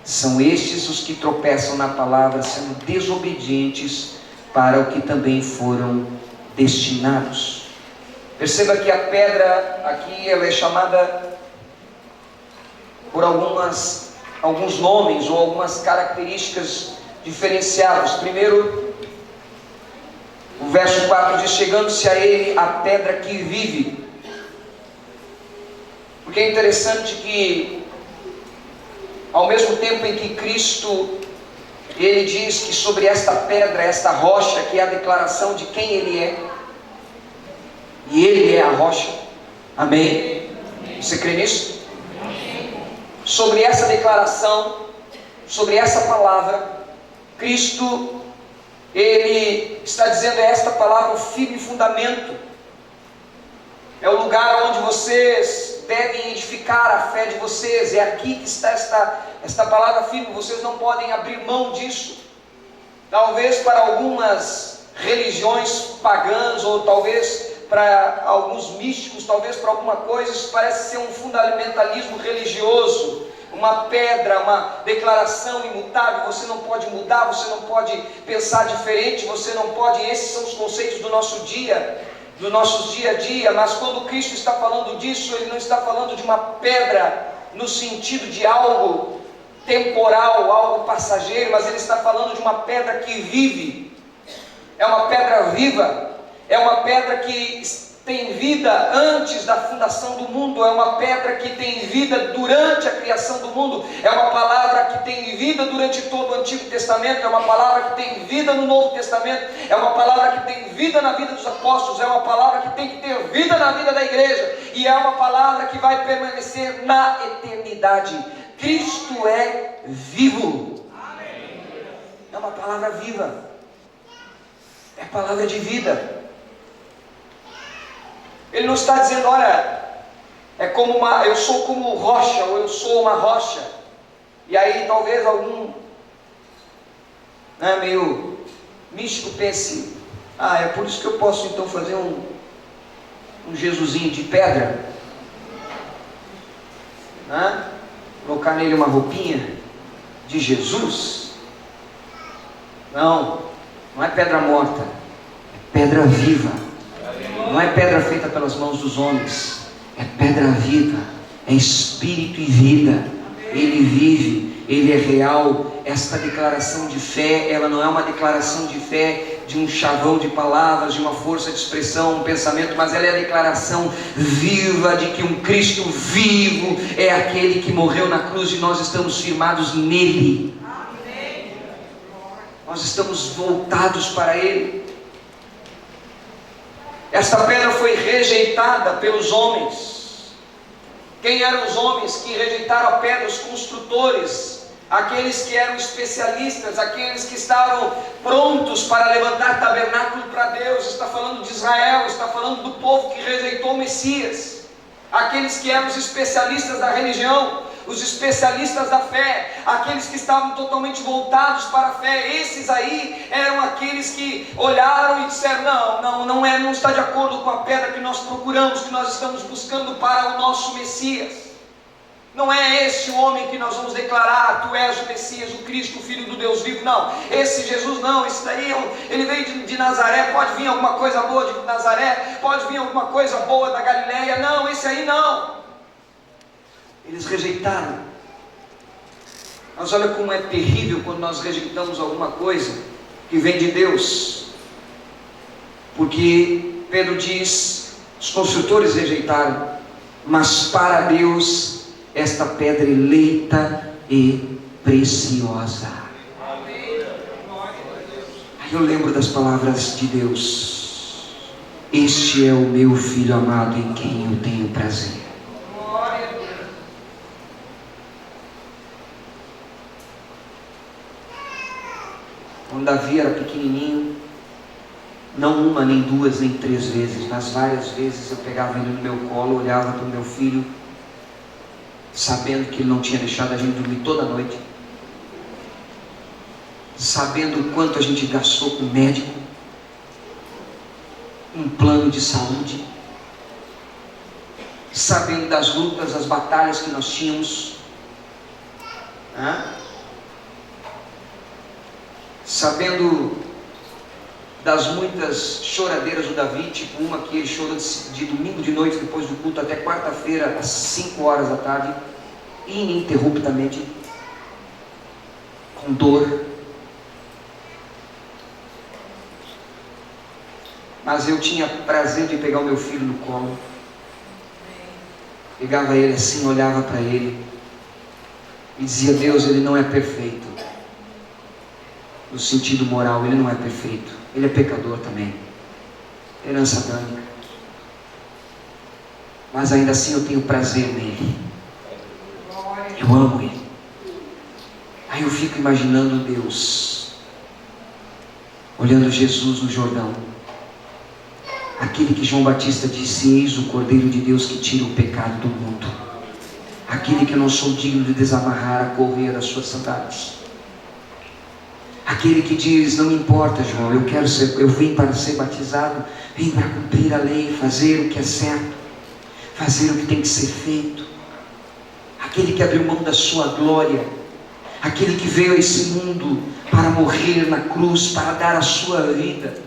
São estes os que tropeçam na palavra, sendo desobedientes para o que também foram destinados. Perceba que a pedra aqui, ela é chamada por alguns nomes ou algumas características diferenciadas. Primeiro, o verso 4 diz: chegando-se a ele a pedra que vive. Porque é interessante que, ao mesmo tempo em que Cristo, ele diz que sobre esta pedra, esta rocha, que é a declaração de quem ele é, e ele é a rocha. Amém? Você crê nisso? Sobre essa declaração, sobre essa palavra, Cristo, ele está dizendo: é esta palavra o firme fundamento, é o lugar onde vocês devem edificar a fé de vocês, é aqui que está esta palavra firme, vocês não podem abrir mão disso. Talvez para algumas religiões pagãs, ou talvez para alguns místicos, talvez para alguma coisa, isso parece ser um fundamentalismo religioso, uma pedra, uma declaração imutável. Você não pode mudar, você não pode pensar diferente, você não pode. Esses são os conceitos do nosso dia a dia. Mas quando Cristo está falando disso, ele não está falando de uma pedra no sentido de algo temporal, algo passageiro, mas ele está falando de uma pedra que vive. É uma pedra viva, é uma pedra que tem vida antes da fundação do mundo, é uma pedra que tem vida durante a criação do mundo, é uma palavra que tem vida durante todo o Antigo Testamento, é uma palavra que tem vida no Novo Testamento, é uma palavra que tem vida na vida dos apóstolos, é uma palavra que tem que ter vida na vida da igreja, e é uma palavra que vai permanecer na eternidade. Cristo é vivo. É uma palavra viva, é palavra de vida. Ele não está dizendo: olha, eu sou como rocha, ou eu sou uma rocha. E aí talvez algum meio místico, pense: é por isso que eu posso então fazer um Jesusinho de pedra, colocar nele uma roupinha de Jesus. Não é pedra morta, é pedra viva. Não é pedra feita pelas mãos dos homens, é pedra viva, é espírito e vida. Ele vive, ele é real. Esta declaração de fé, ela não é uma declaração de fé de um chavão de palavras, de uma força de expressão, um pensamento, mas ela é a declaração viva de que um Cristo vivo é aquele que morreu na cruz e nós estamos firmados nele. Nós estamos voltados para ele. Esta pedra foi rejeitada pelos homens. Quem eram os homens que rejeitaram a pedra? Os construtores, aqueles que eram especialistas, aqueles que estavam prontos para levantar tabernáculo para Deus. Está falando de Israel, está falando do povo que rejeitou o Messias, aqueles que eram os especialistas da religião, os especialistas da fé, aqueles que estavam totalmente voltados para a fé. Esses aí eram aqueles que olharam e disseram: não está de acordo com a pedra que nós procuramos, que nós estamos buscando para o nosso Messias. Não é este o homem que nós vamos declarar: tu és o Messias, o Cristo, o Filho do Deus vivo. Não, esse Jesus não, esse daí ele veio de Nazaré. Pode vir alguma coisa boa de Nazaré, pode vir alguma coisa boa da Galileia. Não, esse aí não. Eles rejeitaram. Mas olha como é terrível quando nós rejeitamos alguma coisa que vem de Deus. Porque Pedro diz: os construtores rejeitaram, mas para Deus esta pedra eleita e preciosa. Aí eu lembro das palavras de Deus: este é o meu Filho amado em quem eu tenho prazer. Quando Davi era pequenininho, não uma, nem duas, nem três vezes, mas várias vezes eu pegava ele no meu colo, olhava para o meu filho, sabendo que ele não tinha deixado a gente dormir toda a noite, sabendo o quanto a gente gastou com o médico, um plano de saúde, sabendo das lutas, das batalhas que nós tínhamos, sabendo das muitas choradeiras do Davi, tipo uma que ele chorou de domingo de noite depois do culto até quarta-feira às 5 horas da tarde, ininterruptamente, com dor. Mas eu tinha prazer de pegar o meu filho no colo, pegava ele assim, olhava para ele e dizia: Deus, ele não é perfeito no sentido moral, ele não é perfeito, ele é pecador também, herança adâmica, mas ainda assim eu tenho prazer nele, eu amo ele. Aí eu fico imaginando Deus olhando Jesus no Jordão, aquele que João Batista disse: eis o Cordeiro de Deus que tira o pecado do mundo, aquele que eu não sou digno de desamarrar a correia das suas sandálias, aquele que diz: não me importa, João, eu vim para ser batizado, vim para cumprir a lei, fazer o que é certo, fazer o que tem que ser feito, aquele que abriu mão da sua glória, aquele que veio a esse mundo para morrer na cruz, para dar a sua vida.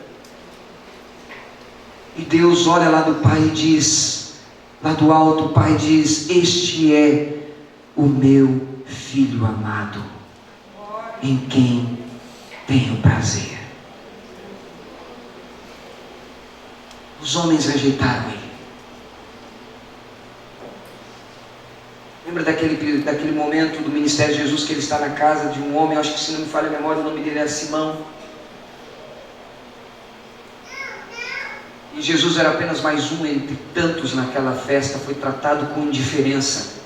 E Deus olha lá do Pai e diz, lá do alto, o Pai diz: este é o meu Filho amado, em quem tenho prazer. Os homens rejeitaram ele. Lembra daquele momento do ministério de Jesus, que ele está na casa de um homem, acho que, se não me falha a memória, o nome dele era Simão, e Jesus era apenas mais um entre tantos naquela festa, foi tratado com indiferença.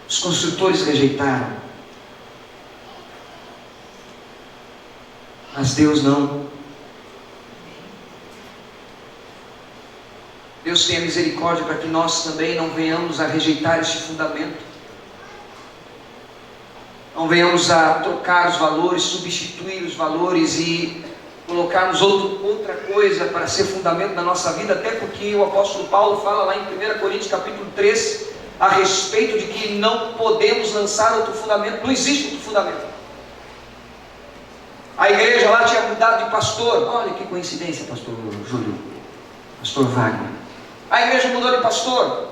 Os construtores rejeitaram, mas Deus não. Deus tenha misericórdia para que nós também não venhamos a rejeitar este fundamento. Não venhamos a trocar os valores, substituir os valores e colocarmos outra coisa para ser fundamento da nossa vida, até porque o apóstolo Paulo fala lá em 1 Coríntios capítulo 3, a respeito de que não podemos lançar outro fundamento, não existe outro fundamento. A igreja lá tinha mudado de pastor, olha que coincidência, pastor Júlio, pastor Wagner. A igreja mudou de pastor.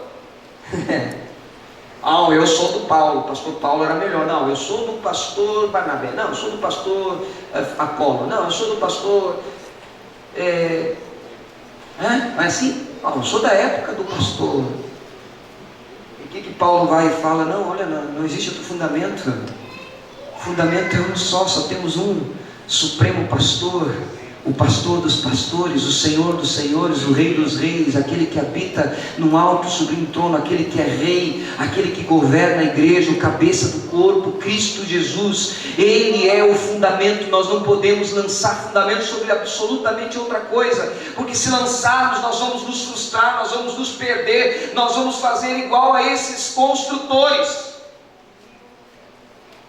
Ah, eu sou do Paulo, o pastor Paulo era melhor. Não, eu sou do pastor Barnabé. Não, eu sou do pastor Apolo. Não, eu sou do pastor... Não é assim? Eu sou da época do pastor. E o que Paulo vai e fala? Não, olha, não existe outro fundamento. O fundamento é um só temos um supremo pastor. O pastor dos pastores, o Senhor dos senhores, o Rei dos reis, aquele que habita no alto sublime trono, aquele que é rei, aquele que governa a igreja, o cabeça do corpo, Cristo Jesus. Ele é o fundamento. Nós não podemos lançar fundamento sobre absolutamente outra coisa, porque se lançarmos nós vamos nos frustrar, nós vamos nos perder, nós vamos fazer igual a esses construtores.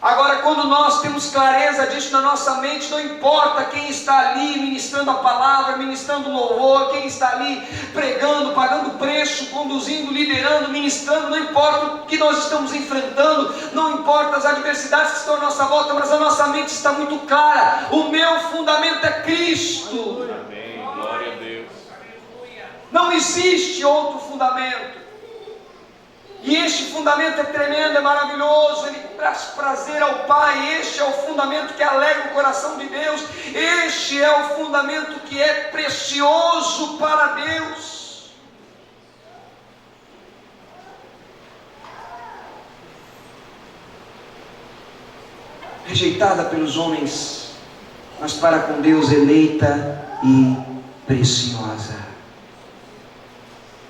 Agora, quando nós temos clareza disso na nossa mente, não importa quem está ali ministrando a palavra, ministrando louvor, quem está ali pregando, pagando preço, conduzindo, liderando, ministrando, não importa o que nós estamos enfrentando, não importa as adversidades que estão à nossa volta, mas a nossa mente está muito clara: o meu fundamento é Cristo. Amém. Glória a Deus. Não existe outro fundamento. E este fundamento é tremendo, é maravilhoso, ele traz prazer ao Pai. Este é o fundamento que alegra o coração de Deus. Este é o fundamento que é precioso para Deus. Rejeitada pelos homens, mas para com Deus eleita e preciosa.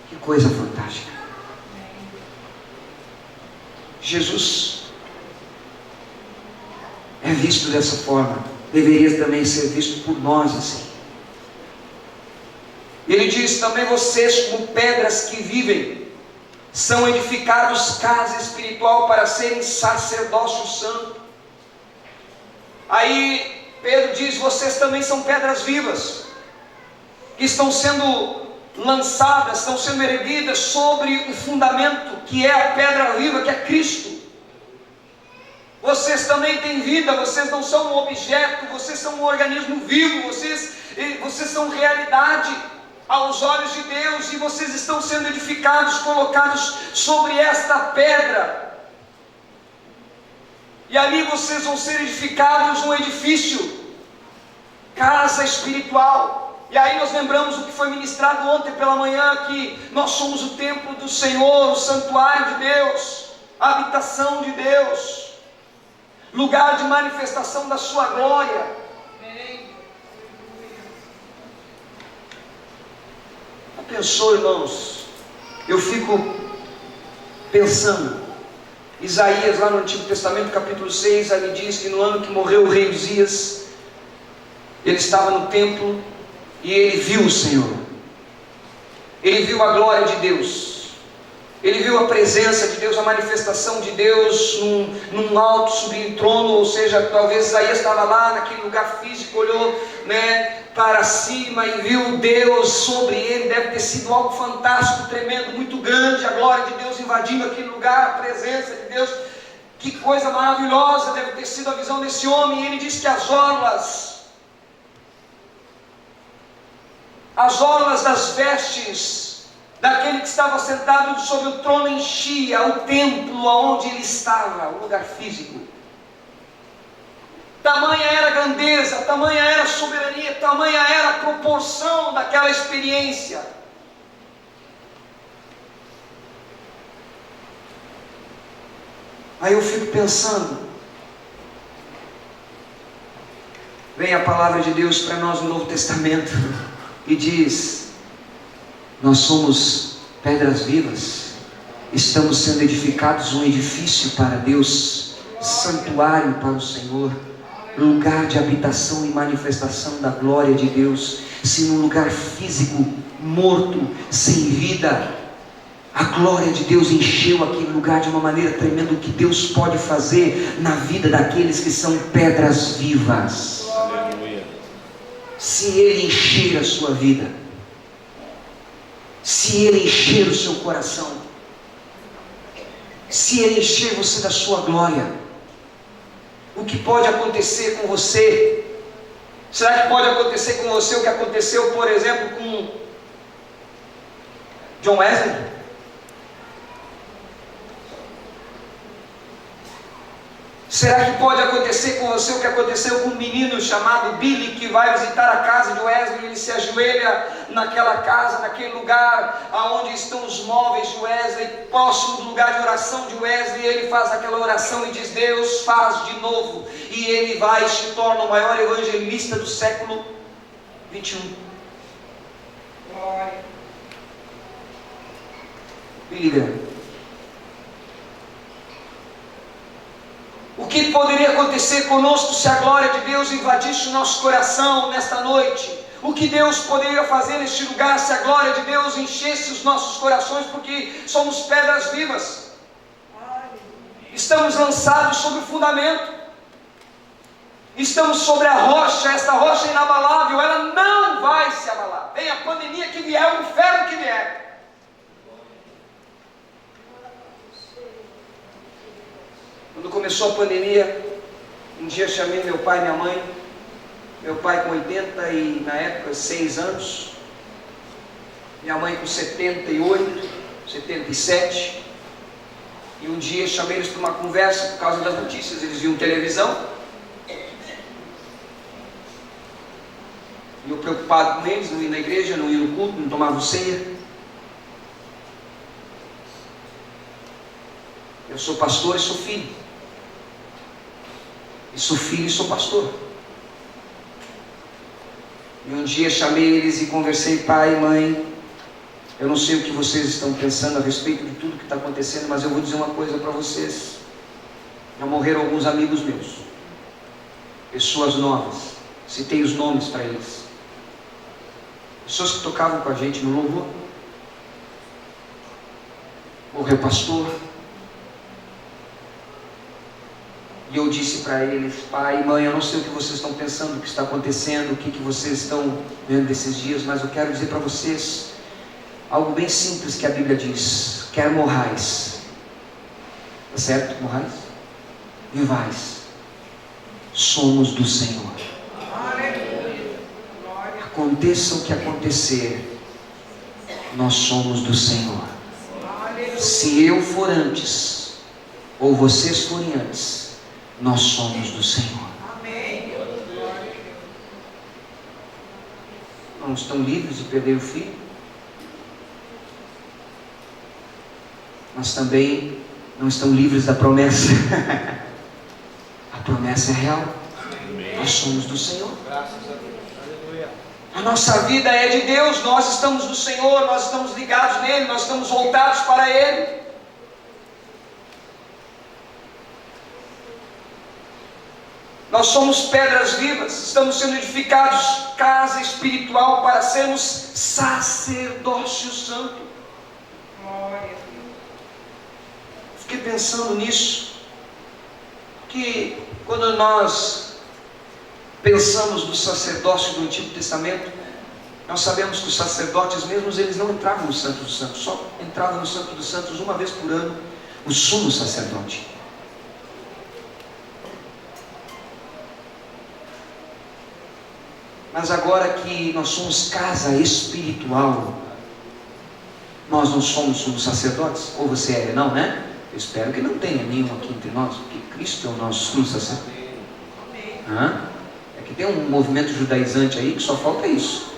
Que coisa fantástica. Jesus é visto dessa forma, deveria também ser visto por nós assim. Ele diz também: vocês, como pedras que vivem, são edificados casa espiritual para serem sacerdócio santo. Aí Pedro diz: vocês também são pedras vivas, que estão sendo lançadas, estão sendo erguidas sobre o fundamento que é a pedra viva, que é Cristo. Vocês também têm vida, vocês não são um objeto, vocês são um organismo vivo, vocês são realidade aos olhos de Deus, e vocês estão sendo edificados, colocados sobre esta pedra, e ali vocês vão ser edificados um edifício, casa espiritual. E aí nós lembramos o que foi ministrado ontem pela manhã, que nós somos o templo do Senhor, o santuário de Deus, a habitação de Deus, lugar de manifestação da sua glória. Já pensou, irmãos? Eu fico pensando, Isaías lá no Antigo Testamento capítulo 6, ali diz que no ano que morreu o rei Uzias, ele estava no templo e ele viu o Senhor, ele viu a glória de Deus, ele viu a presença de Deus, a manifestação de Deus num alto sublime trono. Ou seja, talvez Isaías estava lá naquele lugar físico, olhou para cima e viu Deus sobre ele. Deve ter sido algo fantástico, tremendo, muito grande, a glória de Deus invadindo aquele lugar, a presença de Deus. Que coisa maravilhosa deve ter sido a visão desse homem. E ele diz que as orlas das vestes daquele que estava sentado sobre o trono enchia o templo onde ele estava, o lugar físico. Tamanha era a grandeza, tamanha era a soberania, tamanha era a proporção daquela experiência. Aí eu fico pensando, vem a palavra de Deus para nós no Novo Testamento e diz: nós somos pedras vivas, estamos sendo edificados um edifício para Deus, santuário para o Senhor, lugar de habitação e manifestação da glória de Deus. Se num lugar físico morto, sem vida, A glória de Deus encheu aquele lugar de uma maneira tremenda. O que Deus pode fazer na vida daqueles que são pedras vivas. Aleluia. Se Ele encher a sua vida, se Ele encher o seu coração, se Ele encher você da sua glória, o que pode acontecer com você? Será que pode acontecer com você o que aconteceu, por exemplo, com John Wesley? Será que pode acontecer com você o que aconteceu com um menino chamado Billy, que vai visitar a casa de Wesley? Ele se ajoelha naquela casa, naquele lugar onde estão os móveis de Wesley, próximo do lugar de oração de Wesley. Ele faz aquela oração e diz: Deus, faz de novo. E ele vai e se torna o maior evangelista do século 21. Glória. Billy Graham. O que poderia acontecer conosco se a glória de Deus invadisse o nosso coração nesta noite? O que Deus poderia fazer neste lugar se a glória de Deus enchesse os nossos corações? Porque somos pedras vivas. Estamos lançados sobre o fundamento. Estamos sobre a rocha. Esta rocha é inabalável. Ela não vai se abalar. Vem a pandemia que vier, o inferno que vier. Quando começou a pandemia, um dia eu chamei meu pai e minha mãe. Meu pai com 80 e na época 6 anos, minha mãe com 78, 77. E um dia eu chamei eles para uma conversa por causa das notícias. Eles viam televisão. E eu preocupado com eles, não ia na igreja, não ia no culto, não tomava ceia. Eu sou pastor e sou filho. E sou filho e sou pastor. E um dia chamei eles e conversei: pai, mãe, eu não sei o que vocês estão pensando a respeito de tudo que está acontecendo, mas eu vou dizer uma coisa para vocês. Já morreram alguns amigos meus, pessoas novas, citei os nomes para eles, pessoas que tocavam com a gente no louvor. Morreu pastor. E eu disse para eles: pai, mãe, eu não sei o que vocês estão pensando, o que está acontecendo, o que vocês estão vendo desses dias, mas eu quero dizer para vocês algo bem simples que a Bíblia diz: quer morrais, tá certo? Morrais? Vivais, somos do Senhor. Aconteça o que acontecer, nós somos do Senhor. Se eu for antes, ou vocês forem antes, nós somos do Senhor. Amém. Não estão livres de perder o filho, mas também não estão livres da promessa. A promessa é real. Amém. Nós somos do Senhor. Graças a Deus. Aleluia. A nossa vida é de Deus. Nós estamos do Senhor. Nós estamos ligados nele. Nós estamos voltados para Ele. Nós somos pedras vivas, estamos sendo edificados, casa espiritual, para sermos sacerdócio santo. Fiquei pensando nisso, que quando nós pensamos no sacerdócio do Antigo Testamento, nós sabemos que os sacerdotes mesmos, eles não entravam no Santo dos Santos, só entravam no Santo dos Santos uma vez por ano, o sumo sacerdote. Mas agora que nós somos casa espiritual, nós não somos sumos sacerdotes? Ou você é? Não, né? Eu espero que não tenha nenhum aqui entre nós, porque Cristo é o nosso sumo sacerdote. É que tem um movimento judaizante aí que só falta isso.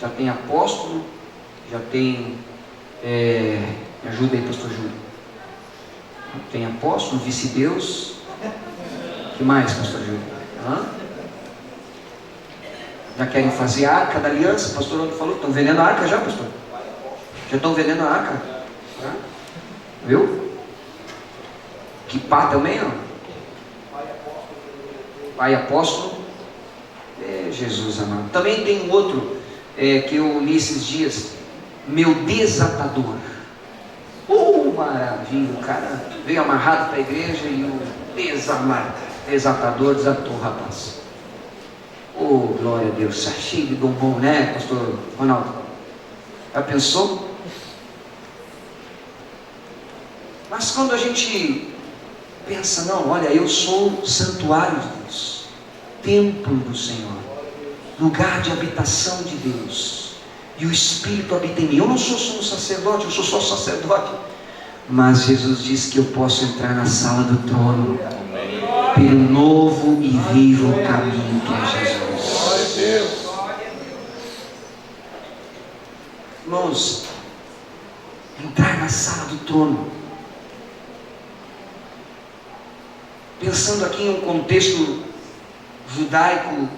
Já tem apóstolo, já tem... me ajuda aí, pastor Júlio. Tem apóstolo, vice-deus. O que mais, pastor Júlio? Já querem fazer a arca da aliança, o pastor Antônio falou, estão vendendo a arca já, pastor? Já estão vendendo a arca? Viu? Que pá também, ó. Pai apóstolo. Jesus amado. Também tem um outro que eu li esses dias, meu desatador. maravilha, o cara veio amarrado para a igreja e o desatador desatou o rapaz. Oh, glória a Deus, está cheio de bombom, né, pastor Ronaldo? Já pensou? Mas quando a gente pensa, não, olha, eu sou santuário de Deus, templo do Senhor, lugar de habitação de Deus, e o Espírito habita em mim. Eu não sou só um sacerdote, eu sou só sacerdote, mas Jesus disse que eu posso entrar na sala do trono, pelo novo e vivo caminho que é Jesus. Irmãos, entrar na sala do trono, pensando aqui em um contexto judaico,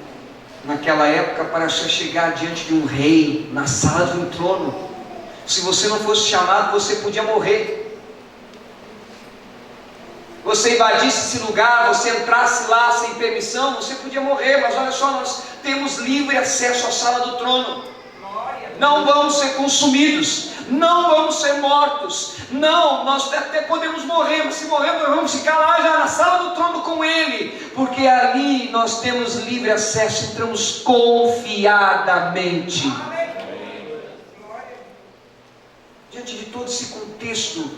naquela época, para chegar diante de um rei, na sala de um trono, se você não fosse chamado, você podia morrer. Você invadisse esse lugar, você entrasse lá sem permissão, você podia morrer. Mas olha só, nós temos livre acesso à sala do trono. Não vamos ser consumidos, não vamos ser mortos. Não, nós até podemos morrer, mas se morrermos, nós vamos ficar lá já na sala do trono com Ele, porque ali nós temos livre acesso, entramos confiadamente. Diante de todo esse contexto,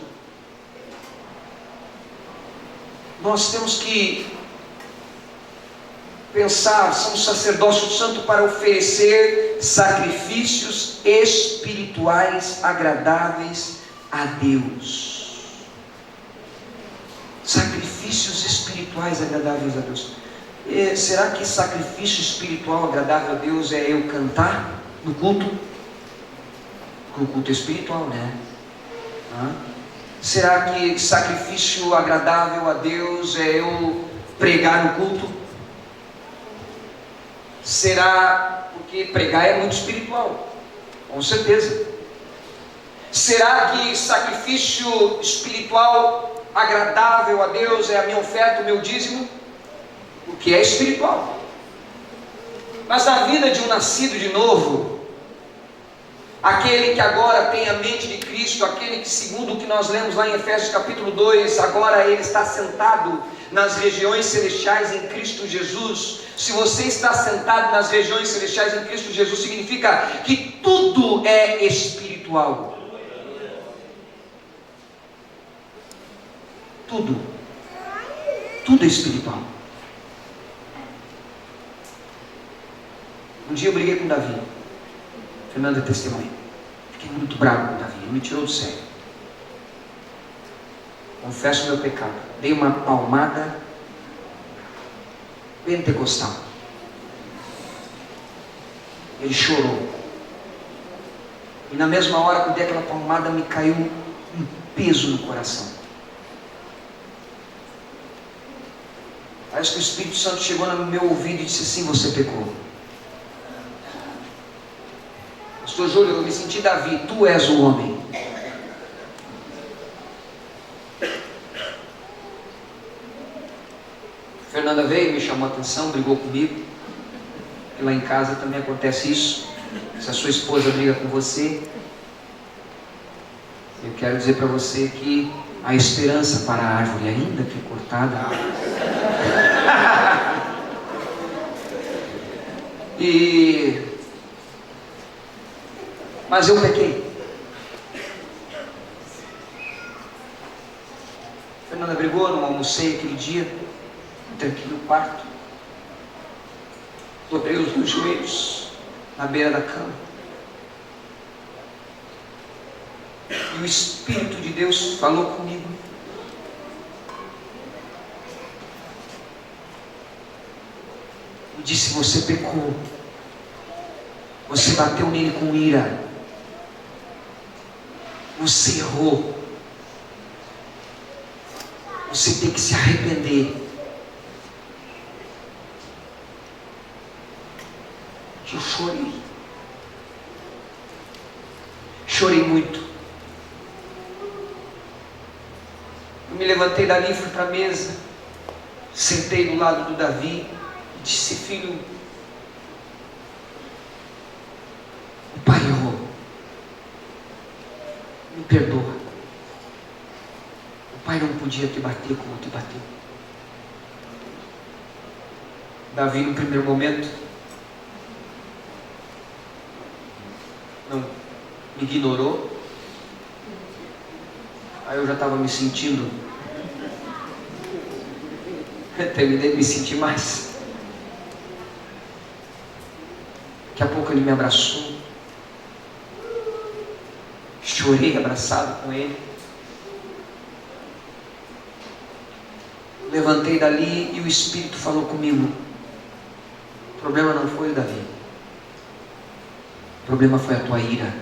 nós temos que pensar, somos sacerdócio santo para oferecer sacrifícios espirituais agradáveis a Deus. Sacrifícios espirituais agradáveis a Deus. Será que sacrifício espiritual agradável a Deus é eu cantar no culto? No culto espiritual, né? Será que sacrifício agradável a Deus é eu pregar no culto? Será, porque pregar é muito espiritual, com certeza. Será que sacrifício espiritual agradável a Deus é a minha oferta, o meu dízimo? O que é espiritual. Mas na vida de um nascido de novo, aquele que agora tem a mente de Cristo, aquele que, segundo o que nós lemos lá em Efésios capítulo 2, agora ele está sentado nas regiões celestiais em Cristo Jesus. Se você está sentado nas regiões celestiais em Cristo Jesus, significa que tudo é espiritual. Tudo é espiritual. Um dia eu briguei com Davi. Fernanda é testemunha. Fiquei muito bravo com Davi, ele me tirou do sério. Confesso o meu pecado. Dei uma palmada pentecostal. Ele chorou. E na mesma hora que eu dei aquela palmada, me caiu um peso no coração. Parece que o Espírito Santo chegou no meu ouvido e disse assim: você pecou. Pastor Júlio, eu me senti Davi, tu és o homem. Fernanda veio, me chamou a atenção, brigou comigo. E lá em casa também acontece isso. Se a sua esposa briga com você, eu quero dizer para você que há esperança para a árvore, ainda que cortada. Mas eu pequei. Fernanda brigou, não almocei aquele dia. Entrei aqui no quarto, dobrei os meus joelhos na beira da cama, e o Espírito de Deus falou comigo. E disse: você pecou, você bateu nele com ira, você errou, você tem que se arrepender. Eu chorei muito. Eu me levantei dali, fui para a mesa, sentei do lado do Davi e disse: filho, o pai errou, me perdoa. pai não podia te bater como te bateu. Davi, no primeiro momento, não me ignorou. Aí eu já estava me sentindo, terminei de me sentir mais. Daqui a pouco ele me abraçou, chorei abraçado com ele. Levantei dali e o Espírito falou comigo: o problema não foi o Davi, o problema foi a tua ira.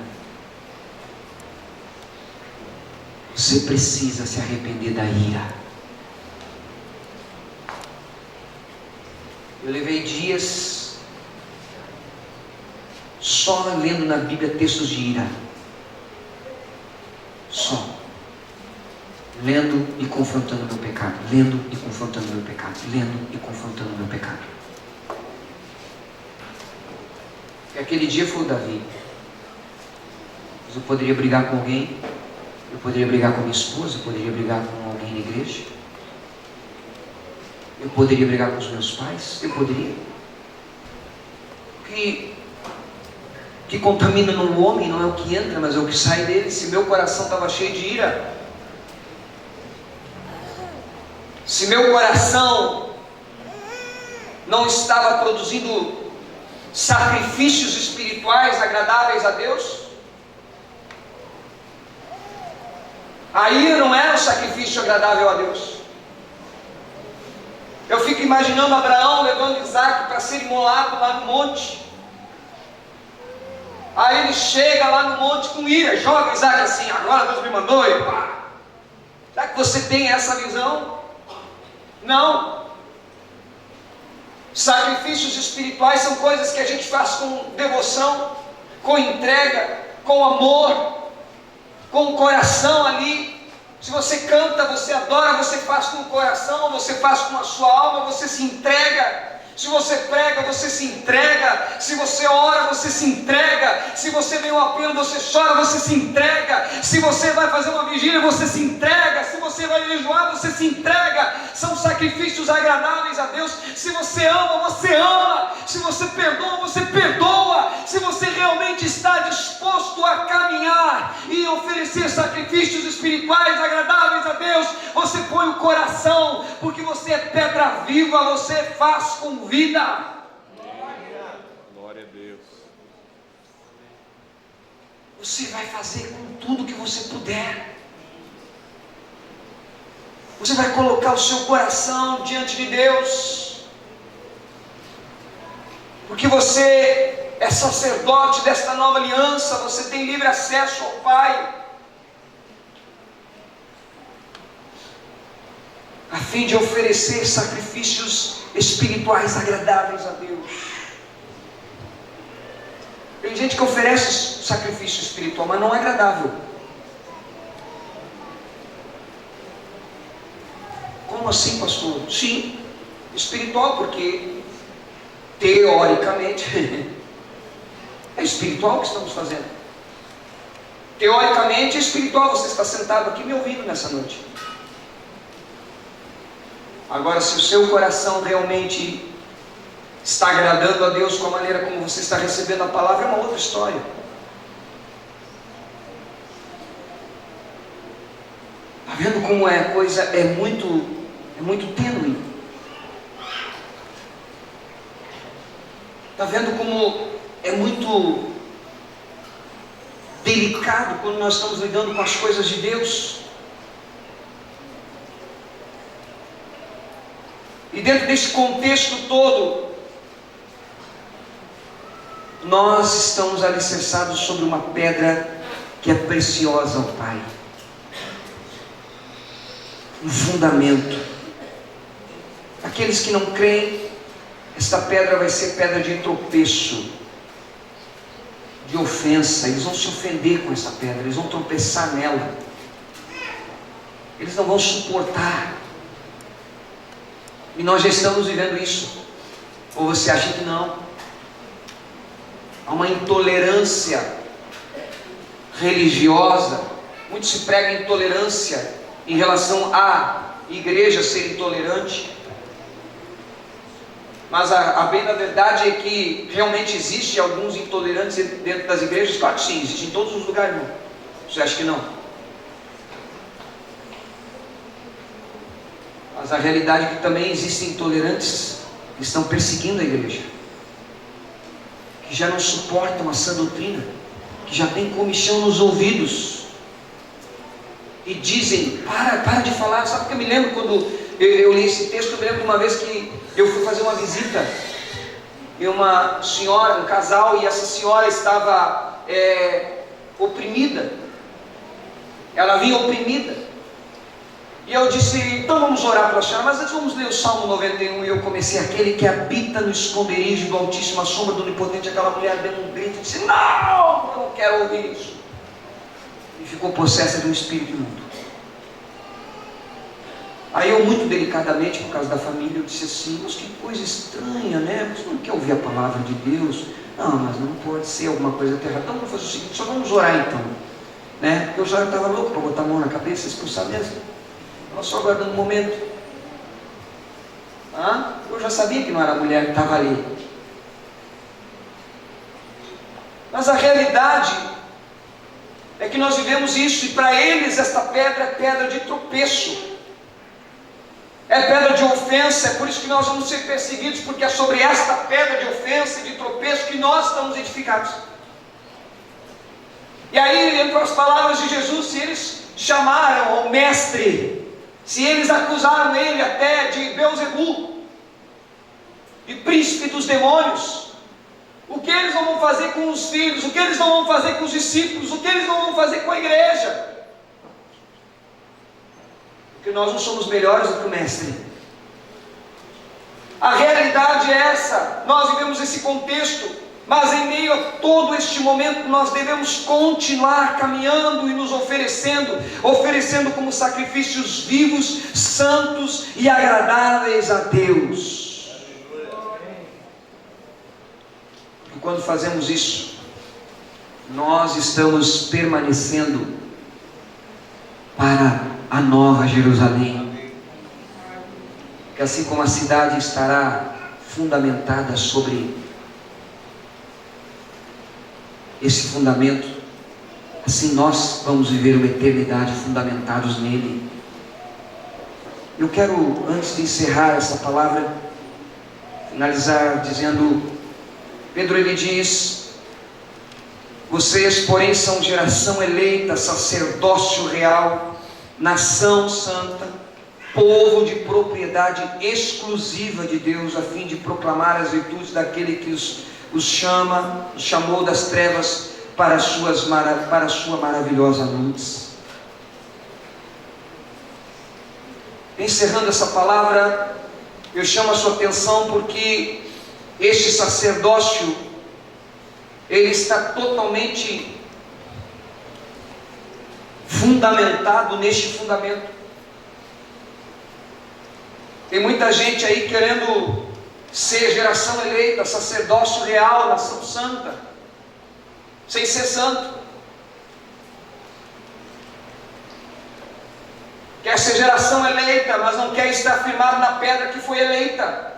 Você precisa se arrepender da ira. Eu levei dias só lendo na Bíblia textos de ira. Só. Lendo e confrontando o meu pecado. Lendo e confrontando o meu pecado. Lendo e confrontando o meu pecado. E aquele dia foi o Davi. Mas eu poderia brigar com alguém. Eu poderia brigar com minha esposa. Eu poderia brigar com alguém na igreja. Eu poderia brigar com os meus pais. Eu poderia. Que contamina no homem não é o que entra, mas é o que sai dele. Se meu coração estava cheio de ira, se meu coração não estava produzindo sacrifícios espirituais agradáveis a Deus, a ira não era um sacrifício agradável a Deus. Eu fico imaginando Abraão levando Isaac para ser imolado lá no monte. Aí ele chega lá no monte com ira, joga Isaac assim: agora Deus me mandou, e pá. Será que você tem essa visão? Não. Sacrifícios espirituais são coisas que a gente faz com devoção, com entrega, com amor, com o coração ali. Se você canta, você adora, você faz com o coração, você faz com a sua alma, você se entrega. Se você prega, você se entrega. Se você ora, você se entrega. Se você vem um apelo, você chora, você se entrega. Se você vai fazer uma vigília, você se entrega. Se você vai jejuar, você se entrega. São sacrifícios agradáveis a Deus. Se você ama, você ama. Se você perdoa, você perdoa. Se você realmente está disposto a caminhar e oferecer sacrifícios espirituais agradáveis a Deus, você põe o coração, porque você é pedra viva, você faz com vida. Glória a Deus. Você vai fazer com tudo que você puder. Você vai colocar o seu coração diante de Deus, porque você é sacerdote desta nova aliança. Você tem livre acesso ao Pai, a fim de oferecer sacrifícios espirituais agradáveis a Deus. Tem gente que oferece sacrifício espiritual, mas não é agradável. Como assim, pastor? Sim, espiritual, porque teoricamente é espiritual o que estamos fazendo. Teoricamente é espiritual. Você está sentado aqui me ouvindo nessa noite. Agora, se o seu coração realmente está agradando a Deus com a maneira como você está recebendo a palavra, é uma outra história. Está vendo como é a coisa? É muito tênue. Está vendo como é muito delicado quando nós estamos lidando com as coisas de Deus? E dentro desse contexto todo, nós estamos alicerçados sobre uma pedra que é preciosa ao Pai. Um fundamento. Aqueles que não creem, esta pedra vai ser pedra de tropeço, de ofensa. Eles vão se ofender com essa pedra, eles vão tropeçar nela, eles não vão suportar. E nós já estamos vivendo isso. Ou você acha que não? Há uma intolerância religiosa. Muito se prega intolerância em relação à igreja ser intolerante. Mas a bem da verdade é que realmente existe alguns intolerantes dentro das igrejas. Claro que sim, existe em todos os lugares, não. Você acha que não? Mas a realidade é que também existem intolerantes que estão perseguindo a igreja, que já não suportam a sã doutrina, que já tem comichão nos ouvidos e dizem: para de falar. Sabe o que eu me lembro quando eu li esse texto? Eu me lembro de uma vez que eu fui fazer uma visita e uma senhora, um casal, e essa senhora estava oprimida. Ela vinha oprimida. E eu disse: então vamos orar pela senhora, mas antes vamos ler o Salmo 91. E eu comecei: aquele que habita no esconderijo do Altíssimo, a sombra do Onipotente. Aquela mulher deu um grito e disse: não, eu não quero ouvir isso. E ficou possessa de um espírito imundo. Aí eu, muito delicadamente, por causa da família, eu disse assim: mas que coisa estranha, né? Você não quer ouvir a palavra de Deus? Não, mas não pode ser alguma coisa errada. Então vamos fazer o seguinte, só vamos orar então, né? Porque eu já estava louco para botar a mão na cabeça e expulsar mesmo. Estava só aguardando um momento. Eu já sabia que não era a mulher que estava ali. Mas a realidade é que nós vivemos isso, e para eles esta pedra é pedra de tropeço, é pedra de ofensa. É por isso que nós vamos ser perseguidos, porque é sobre esta pedra de ofensa e de tropeço que nós estamos edificados. E aí, entre as palavras de Jesus, se eles chamaram ao mestre, se eles acusaram ele até de Beelzebu, de príncipe dos demônios, o que eles não vão fazer com os filhos? O que eles não vão fazer com os discípulos? O que eles não vão fazer com a igreja? Porque nós não somos melhores do que o mestre. A realidade é essa. Nós vivemos esse contexto, mas em meio a todo este momento nós devemos continuar caminhando e nos oferecendo como sacrifícios vivos, santos e agradáveis a Deus. E quando fazemos isso, nós estamos permanecendo para a nova Jerusalém, que assim como a cidade estará fundamentada sobre esse fundamento, assim nós vamos viver uma eternidade fundamentados nele. Eu quero, antes de encerrar essa palavra, finalizar dizendo: Pedro, ele diz: vocês porém são geração eleita, sacerdócio real, nação santa, povo de propriedade exclusiva de Deus, a fim de proclamar as virtudes daquele que os chamou das trevas para a sua maravilhosa luz. Encerrando essa palavra, eu chamo a sua atenção porque este sacerdócio, ele está totalmente fundamentado neste fundamento. Tem muita gente aí querendo ser geração eleita, sacerdócio real, nação santa, sem ser santo. Quer ser geração eleita, mas não quer estar firmado na pedra que foi eleita.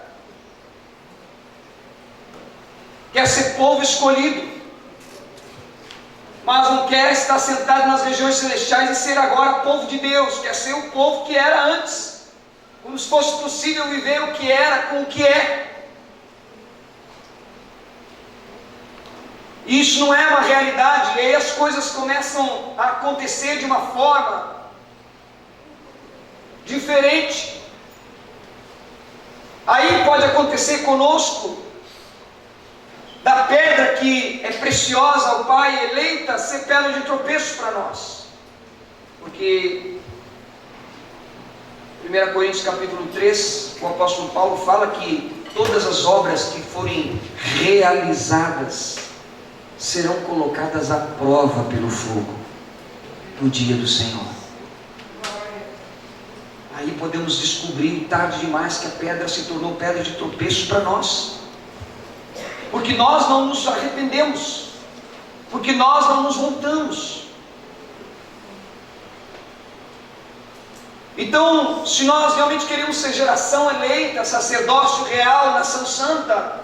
Quer ser povo escolhido, mas não quer estar sentado nas regiões celestiais e ser agora povo de Deus. Quer ser o povo que era antes, como se fosse possível viver o que era com o que é. Isso não é uma realidade, e aí as coisas começam a acontecer de uma forma diferente. Aí pode acontecer conosco, da pedra que é preciosa ao Pai, eleita, ser pedra de tropeço para nós. Porque 1 Coríntios capítulo 3, o apóstolo Paulo fala que todas as obras que forem realizadas serão colocadas à prova pelo fogo no dia do Senhor. Aí podemos descobrir tarde demais que a pedra se tornou pedra de tropeço para nós, porque nós não nos arrependemos, porque nós não nos voltamos. Então, se nós realmente queremos ser geração eleita, sacerdócio real, nação santa,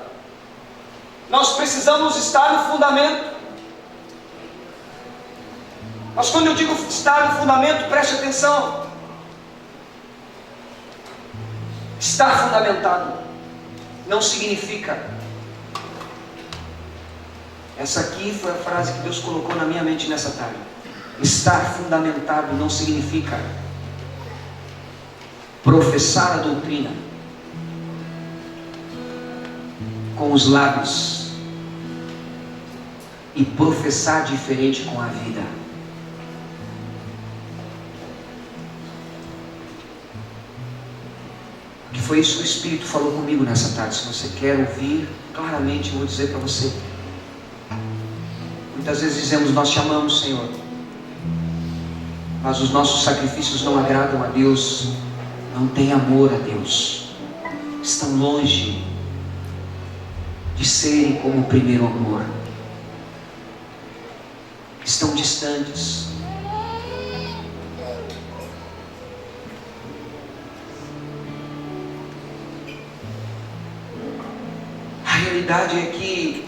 nós precisamos estar no fundamento. Mas quando eu digo estar no fundamento, preste atenção. Estar fundamentado não significa. Essa aqui foi a frase que Deus colocou na minha mente nessa tarde. Estar fundamentado não significa professar a doutrina com os lábios e professar diferente com a vida. Que foi isso que o Espírito falou comigo nessa tarde. Se você quer ouvir claramente, eu vou dizer para você. Muitas vezes dizemos: nós te amamos, Senhor, mas os nossos sacrifícios não agradam a Deus, não têm amor a Deus, estão longe de serem como o primeiro amor, estão distantes. A realidade é que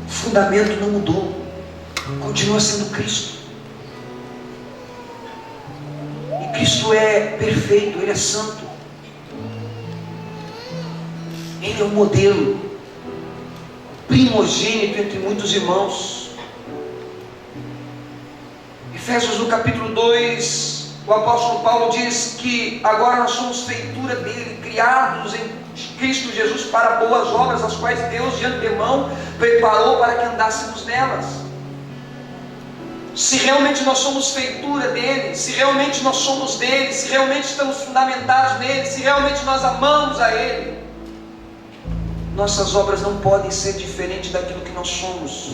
o fundamento não mudou, continua sendo Cristo. E Cristo é perfeito, Ele é santo, Ele é o modelo, primogênito entre muitos irmãos. Efésios no capítulo 2, o apóstolo Paulo diz que agora nós somos feitura dele, criados em Cristo Jesus para boas obras, as quais Deus de antemão preparou para que andássemos nelas. Se realmente nós somos feitura dele, se realmente nós somos dele, se realmente estamos fundamentados nele, se realmente nós amamos a ele, nossas obras não podem ser diferentes daquilo que nós somos.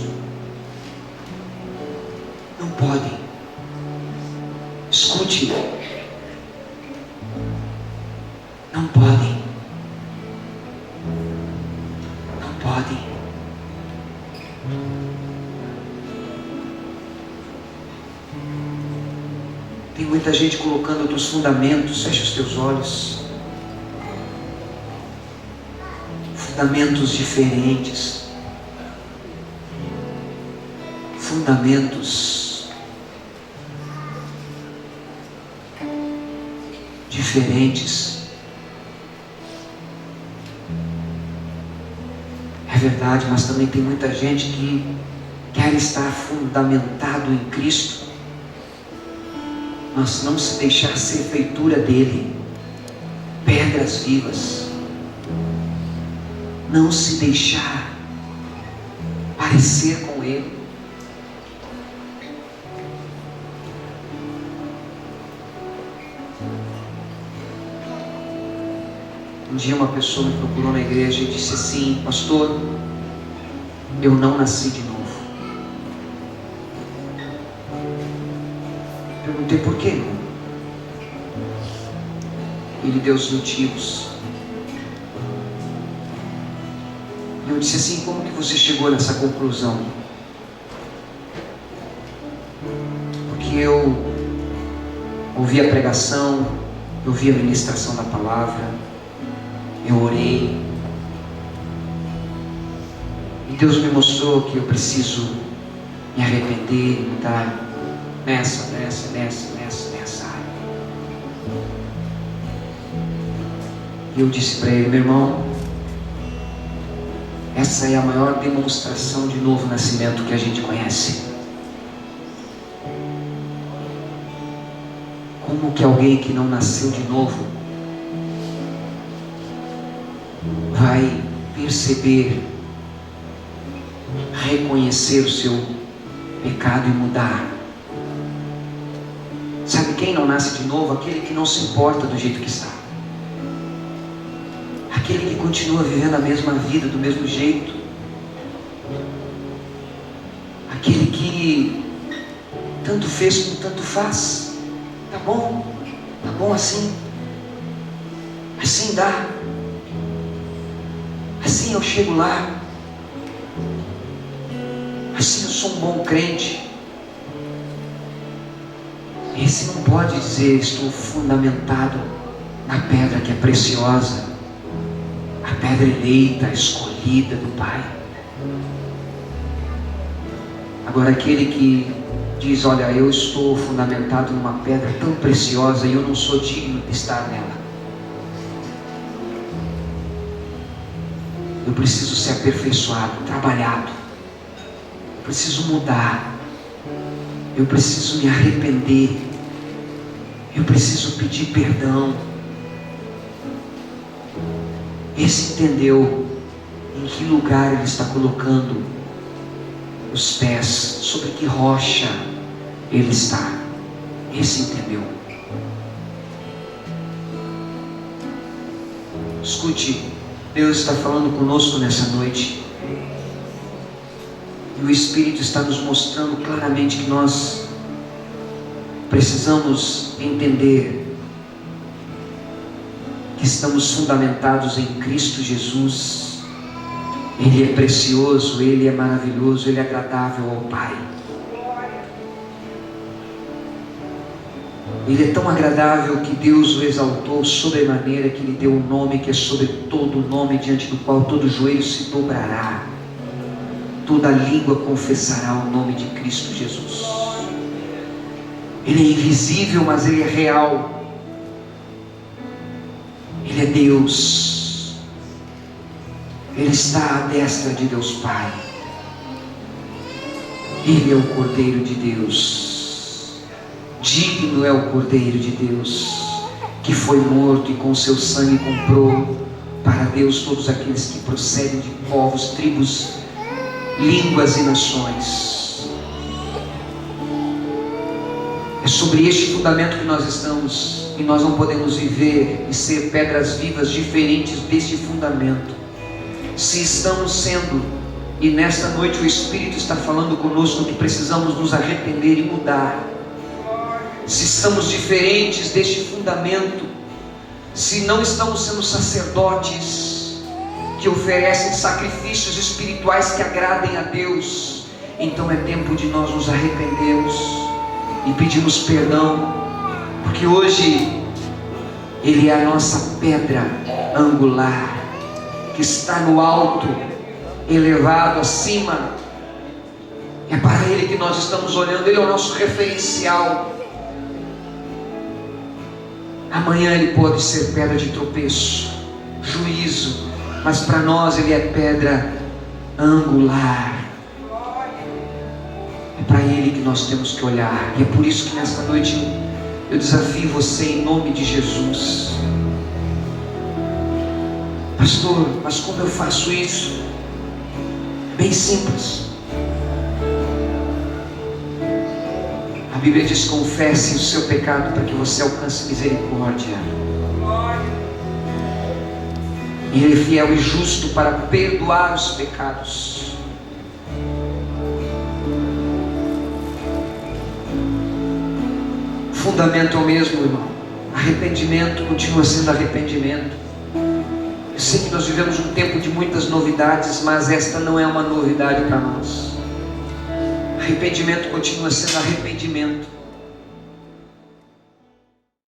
Não podem. Escute. Não podem. Não podem. Tem muita gente colocando outros fundamentos. Feche os teus olhos. Fundamentos diferentes. Fundamentos diferentes. É verdade, mas também tem muita gente que quer estar fundamentado em Cristo, mas não se deixar ser feitura dele, pedras vivas, não se deixar parecer com ele. Um dia uma pessoa me procurou na igreja e disse assim: pastor, eu não nasci de novo. Perguntei por quê. Ele deu os motivos. Eu disse assim: como que você chegou nessa conclusão? Porque eu ouvi a pregação, eu ouvi a ministração da palavra, eu orei, e Deus me mostrou que eu preciso me arrepender e mudar nessa área. E eu disse para ele: meu irmão, essa é a maior demonstração de novo nascimento que a gente conhece. Como que alguém que não nasceu de novo vai perceber, reconhecer o seu pecado e mudar? Sabe quem não nasce de novo? Aquele que não se importa do jeito que está, aquele que continua vivendo a mesma vida do mesmo jeito, aquele que tanto fez como tanto faz. Tá bom assim dá, assim eu chego lá, assim eu sou um bom crente. Esse não pode dizer: estou fundamentado na pedra que é preciosa, a pedra eleita, escolhida do Pai. Agora, aquele que diz: olha, eu estou fundamentado numa pedra tão preciosa e eu não sou digno de estar nela. Eu preciso ser aperfeiçoado, trabalhado. Eu preciso mudar. Eu preciso me arrepender. Eu preciso pedir perdão. Esse entendeu em que lugar ele está colocando os pés, sobre que rocha ele está. Esse entendeu. Escute, Deus está falando conosco nessa noite. E o Espírito está nos mostrando claramente que nós precisamos entender que estamos fundamentados em Cristo Jesus. Ele é precioso, Ele é maravilhoso, Ele é agradável ao Pai. Ele é tão agradável que Deus o exaltou sobremaneira, que lhe deu um nome que é sobre todo nome, diante do qual todo joelho se dobrará, toda língua confessará o nome de Cristo Jesus. Ele é invisível, mas Ele é real. Ele é Deus. Ele está à destra de Deus Pai. Ele é o Cordeiro de Deus. Digno é o Cordeiro de Deus, que foi morto e com seu sangue comprou para Deus todos aqueles que procedem de povos, tribos, línguas e nações. É sobre este fundamento que nós estamos, e nós não podemos viver e ser pedras vivas diferentes deste fundamento. Se estamos sendo, e nesta noite o Espírito está falando conosco que precisamos nos arrepender e mudar. Se estamos diferentes deste fundamento, se não estamos sendo sacerdotes que oferecem sacrifícios espirituais que agradem a Deus, então é tempo de nós nos arrependermos e pedirmos perdão, porque hoje Ele é a nossa pedra angular, que está no alto, elevado acima. É para Ele que nós estamos olhando. Ele é o nosso referencial. Amanhã Ele pode ser pedra de tropeço, juízo, mas para nós Ele é pedra angular. É para Ele que nós temos que olhar. E é por isso que nesta noite eu desafio você em nome de Jesus. Pastor, mas como eu faço isso? Bem simples. A Bíblia diz: confesse o seu pecado para que você alcance misericórdia. E Ele é fiel e justo para perdoar os pecados. O fundamento é o mesmo, irmão. Arrependimento continua sendo arrependimento. Eu sei que nós vivemos um tempo de muitas novidades, mas esta não é uma novidade para nós. Arrependimento continua sendo arrependimento.